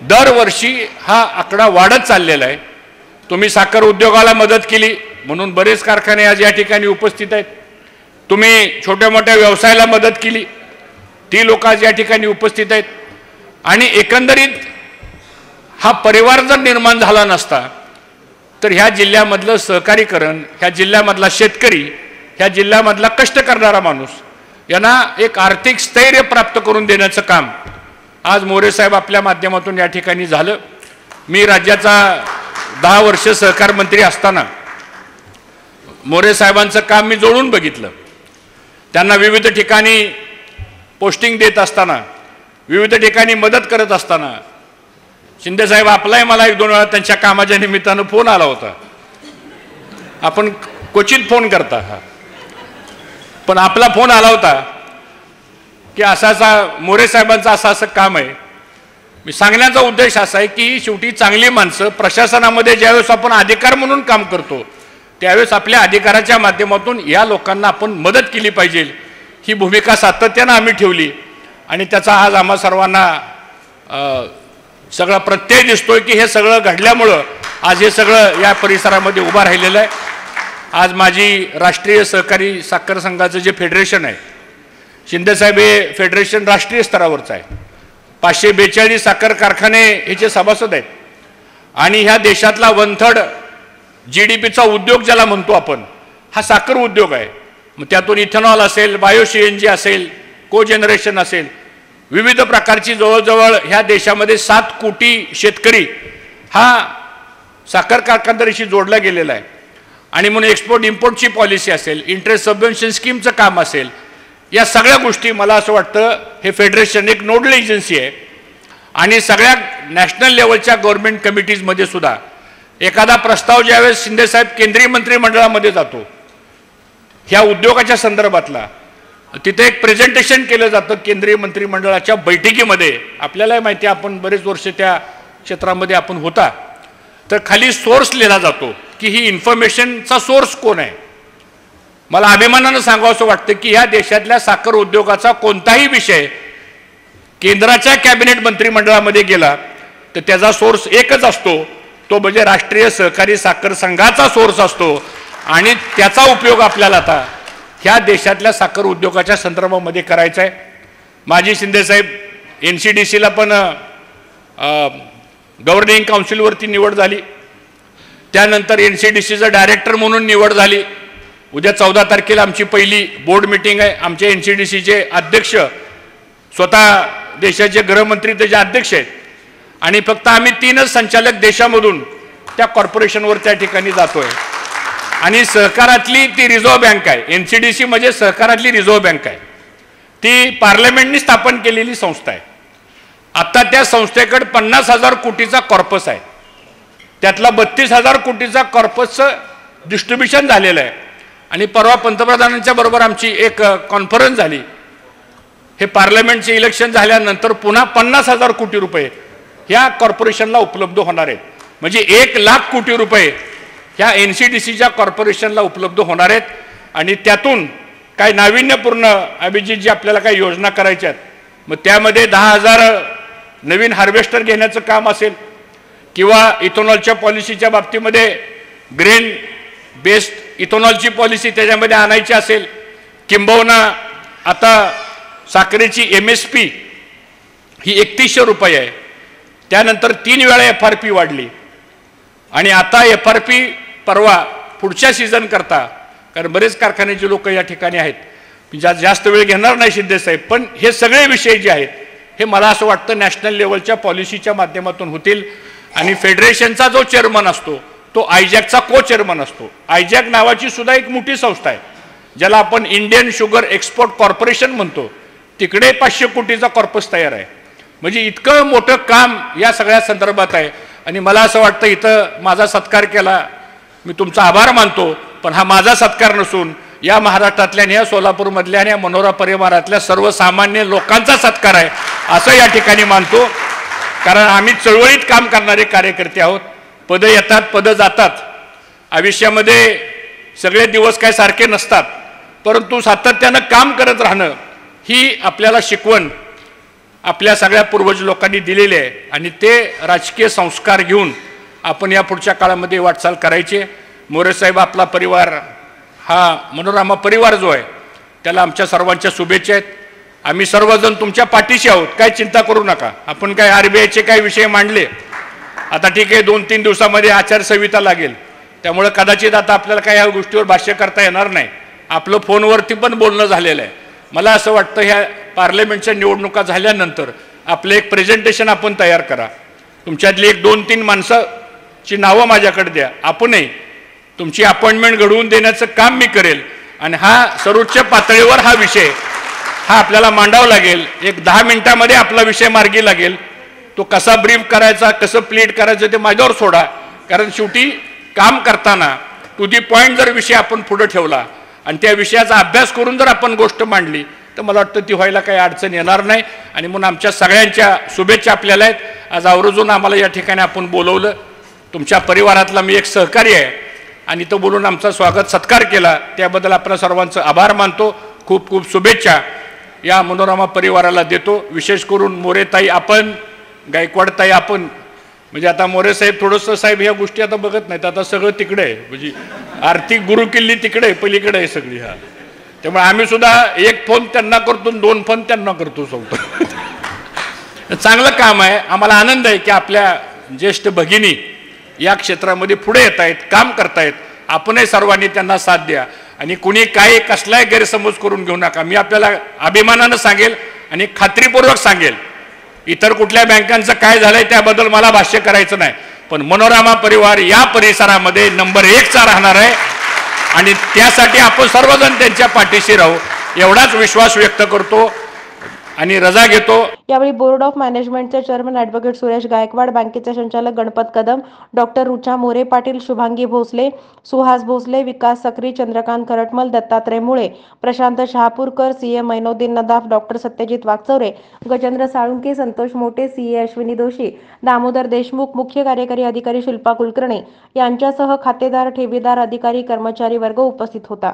दरवर्षी हा आकडा वाढत चाललेला आहे. तुम्ही साखर उद्योगाला मदत केली म्हणून बरेच कारखाने आज या ठिकाणी उपस्थित आहेत. तुम्ही छोट्या मोठ्या व्यवसायाला मदत केली, ती लोक आज या ठिकाणी उपस्थित आहेत. आणि एकंदरीत हा परिवार जर निर्माण झाला नसता तर ह्या जिल्ह्यामधलं सहकारीकरण, ह्या जिल्ह्यामधला शेतकरी, ह्या जिल्ह्यामधला कष्ट करणारा माणूस यांना एक आर्थिक स्थैर्य प्राप्त करून देण्याचं काम आज मोरे साहेब आपल्या माध्यमातून या ठिकाणी झालं. मी राज्याचा 10 वर्ष सहकार मंत्री असताना मोरे साहेबांचं काम मी जवळून बघितलं. त्यांना विविध ठिकाणी पोस्टिंग देत असताना, विविध ठिकाणी मदत करत असताना शिंदे साहेब आपलाही मला 1-2 वेळा त्यांच्या कामाच्या निमित्तानं फोन आला होता. आपण क्वचित फोन करता, पण आपला फोन आला होता की असा मोरे साहेबांचं असं काम आहे. मी सांगण्याचा उद्देश असा आहे की शेवटी चांगली माणसं प्रशासनामध्ये ज्यावेळेस आपण अधिकार म्हणून काम करतो त्यावेळेस आपल्या अधिकाराच्या माध्यमातून या लोकांना आपण मदत केली पाहिजे, ही भूमिका सातत्यानं आम्ही ठेवली आणि त्याचा आज आम्हा सर्वांना सगळा प्रत्यय दिसतोय की हे सगळं घडल्यामुळं आज हे सगळं या परिसरामध्ये उभा राहिलेलं आहे. आज माझी राष्ट्रीय सहकारी साखर संघाचं जे फेडरेशन आहे, शिंदेसाहेब हे फेडरेशन राष्ट्रीय स्तरावरचं आहे. 542 साखर कारखाने ह्याचे सभासद आहेत आणि ह्या देशातला 1/3 GDPचा उद्योग ज्याला म्हणतो आपण, हा साखर उद्योग आहे. मग त्यातून इथेनॉल असेल, बायो CNG असेल, कोजनरेशन असेल, विविध प्रकारची जवळजवळ ह्या देशामध्ये 7 कोटी शेतकरी हा साखर कारखानदारीशी जोडला गेलेला आहे. आणि म्हणून एक्सपोर्ट इम्पोर्टची पॉलिसी असेल, इंटरेस्ट सबवेन्शन स्कीमचं काम असेल, या सगळ्या गोष्टी मला असं वाटतं हे फेडरेशन एक नोडल एजन्सी आहे. आणि सगळ्या नॅशनल लेवलच्या गव्हर्नमेंट कमिटीजमध्ये सुद्धा एखादा प्रस्ताव ज्यावेळेस शिंदेसाहेब केंद्रीय मंत्रिमंडळामध्ये जातो ह्या उद्योगाच्या संदर्भातला, तिथे एक प्रेझेंटेशन केलं जातं केंद्रीय मंत्रिमंडळाच्या बैठकीमध्ये. आपल्यालाही माहिती आहे, आपण बरेच वर्ष त्या क्षेत्रामध्ये आपण होता, तर खाली सोर्स लिहिला जातो की ही इन्फॉर्मेशनचा सोर्स कोण आहे. मला अभिमानानं सांगावंसं वाटतं की ह्या देशातल्या साखर उद्योगाचा कोणताही विषय केंद्राच्या कॅबिनेट मंत्रिमंडळामध्ये गेला तर त्याचा सोर्स एकच असतो, तो म्हणजे राष्ट्रीय सहकारी साखर संघाचा सोर्स असतो. आणि त्याचा उपयोग आपल्याला आता ह्या देशातल्या साखर उद्योगाच्या संदर्भामध्ये करायचा आहे. माजी शिंदेसाहेब NCDCला पण गव्हर्निंग काउन्सिलवरती निवड झाली, त्यानंतर NCDCचं डायरेक्टर म्हणून निवड झाली. उद्या 14 तारखेला आमची पहिली बोर्ड मीटिंग आहे. आमचे NCDCचे अध्यक्ष स्वतः देशाचे गृहमंत्री त्याचे अध्यक्ष आहेत आणि फक्त आम्ही 3च संचालक देशामधून त्या कॉर्पोरेशनवर त्या ठिकाणी जातोय. आणि सहकारातली ती रिझर्व्ह बँक आहे, NCDC म्हणजे सहकारातली रिझर्व्ह बँक आहे, ती पार्लमेंटनी स्थापन केलेली संस्था आहे. आता त्या संस्थेकडे 50,000 कोटीचा कॉर्पस आहे, त्यातला 32,000 कोटीचा कॉर्पसचं डिस्ट्रीब्युशन झालेलं आहे. आणि परवा पंतप्रधानांच्या बरोबर आमची एक कॉन्फरन्स झाली. हे पार्लमेंटचे इलेक्शन झाल्यानंतर पुन्हा 50,000 कोटी रुपये ह्या कॉर्पोरेशनला उपलब्ध होणार आहेत. म्हणजे 1,00,000 कोटी रुपये ह्या NCDCच्या कॉर्पोरेशनला उपलब्ध होणार आहेत. आणि त्यातून काय नाविन्यपूर्ण अभिजित जी आपल्याला काही योजना करायच्या आहेत, मग त्यामध्ये 10,000 नवीन हार्वेस्टर घेण्याचं काम असेल किंवा इथेनॉलच्या पॉलिसीच्या बाबतीमध्ये ग्रेन बेस्ड इथेनॉलची पॉलिसी त्याच्यामध्ये आणायची असेल, किंबहुना आता साखरेची MSP ही 3100 रुपये आहे, त्यानंतर 3 वेळा FRP वाढली आणि आता FRP परवा पुढच्या सीझन करता, कारण बरेच कारखान्याचे लोक या ठिकाणी आहेत, जास्त वेळ घेणार नाही शिंदेसाहेब, पण हे सगळे विषय जे आहेत हे मला असं वाटतं नॅशनल लेवलच्या पॉलिसीच्या माध्यमातून होतील. आणि फेडरेशनचा जो चेअरमन असतो तो आयजॅकचा को चेअरमन असतो. आयजॅक नावाची सुद्धा एक मोठी संस्था आहे ज्याला आपण इंडियन शुगर एक्सपोर्ट कॉर्पोरेशन म्हणतो, तिकडे 500 कोटीचा कॉर्पस तयार आहे. म्हणजे इतकं मोठं काम या सगळ्या संदर्भात आहे. आणि मला असं वाटतं इथं माझा सत्कार केला, मी तुमचा आभार मानतो पण हा माझा सत्कार नसून या महाराष्ट्रातल्या आणि या सोलापूरमधल्या आणि या मनोरा परिवारातल्या सर्वसामान्य लोकांचा सत्कार आहे असं या ठिकाणी मानतो. कारण आम्ही चळवळीत काम करणारे कार्यकर्ते आहोत. पदं येतात, पदं जातात. आयुष्यामध्ये सगळे दिवस काय सारखे नसतात, परंतु सातत्यानं काम करत राहणं ही आपल्याला शिकवण आपल्या सगळ्या पूर्वज लोकांनी दिलेली आहे आणि ते राजकीय संस्कार घेऊन आपण या पुढच्या काळामध्ये वाटचाल करायची. मोरेसाहेब, आपला परिवार हा मनोरमा परिवार जो आहे त्याला आमच्या सर्वांच्या शुभेच्छा आहेत. आम्ही सर्वजण तुमच्या पाठीशी आहोत, काय चिंता करू नका. आपण काय RBIचे काय विषय मांडले, आता ठीक आहे 2-3 दिवसामध्ये आचारसंहिता लागेल, त्यामुळे कदाचित आता आपल्याला काय ह्या गोष्टीवर भाष्य करता येणार नाही. आपलं फोनवरती पण बोलणं झालेलं आहे. मला असं वाटतं ह्या पार्लमेंटच्या निवडणुका झाल्यानंतर आपलं एक प्रेझेंटेशन आपण तयार करा. तुमच्यातली 1-2-3 माणसाची नावं माझ्याकडे द्या. आपणही तुमची अपॉइंटमेंट घडवून देण्याचं काम मी करेल आणि हा सर्वोच्च पातळीवर हा विषय हा आपल्याला मांडावा लागेल. एक 10 मिनिटामध्ये आपला विषय मार्गी लागेल. तो कसा ब्रीफ करायचा, कसं प्लीड करायचं ते माझ्यावर सोडा. कारण शेवटी काम करताना टू दी पॉईंट जर विषय आपण पुढे ठेवला आणि त्या विषयाचा अभ्यास करून जर आपण गोष्ट मांडली तर मला वाटतं ती व्हायला काही अडचण येणार नाही. आणि म्हणून आमच्या सगळ्यांच्या शुभेच्छा आपल्याला आहेत. आज आवर्जून आम्हाला या ठिकाणी आपण बोलवलं. तुमच्या परिवारातला मी एक सहकारी आहे आणि तो बोलून आमचा स्वागत सत्कार केला, त्याबद्दल आपल्या सर्वांचं आभार मानतो. खूप खूप शुभेच्छा या मनोरमा परिवाराला देतो. विशेष करून मोरेताई आपण, गायकवाडताई आपण, म्हणजे आता मोरे साहेब थोडंसं साहेब ह्या गोष्टी आता बघत नाहीत, आता सगळं तिकडे आहे. म्हणजे आर्थिक गुरुकिल्ली तिकडे आहे, पलीकडे आहे सगळी. हा, त्यामुळे आम्ही सुद्धा 1 फोन त्यांना करतो, 2 फोन त्यांना करतो सांगतो. चांगलं काम आहे. आम्हाला आनंद आहे की आपल्या ज्येष्ठ भगिनी या क्षेत्रामध्ये पुढे येत आहेत, काम करतायत. आपणही सर्वांनी त्यांना साथ द्या आणि कुणी काय कसलाही गैरसमज करून घेऊ नका. मी आपल्याला अभिमानानं सांगेल आणि खात्रीपूर्वक सांगेल, इतर कुठल्या बँकांचं काय झालंय त्याबद्दल मला भाष्य करायचं नाही, पण मनोरमा परिवार या परिसरामध्ये नंबर 1चा राहणार आहे आणि त्यासाठी आपण सर्वजण त्यांच्या पाठीशी राहू एवढाच विश्वास व्यक्त करतो आणि रजा घेतो. यावेळी बोर्ड ऑफ मॅनेजमेंटचे चेअरमन ॲडव्होकेट सुरेश गायकवाड, बँकेचे संचालक Ganpat Kadam, doctor Rucha More Patil, Shubhangi Bhosale, Suhas Bhosale, Vikas Sakri, Chandrakant Kharatmal, Dattatray Mule, Prashant Shahapurkar, CA Mainoddin Nadaf, doctor Satyajit Wagchaure, Gajendra Salunke, Santosh Mote, CA Ashwini Doshi, Damodar Deshmukh, मुख्य कार्यकारी अधिकारी शिल्पा कुलकर्णी यांच्यासह खातेदार, ठेवीदार, अधिकारी, कर्मचारी वर्ग उपस्थित होता.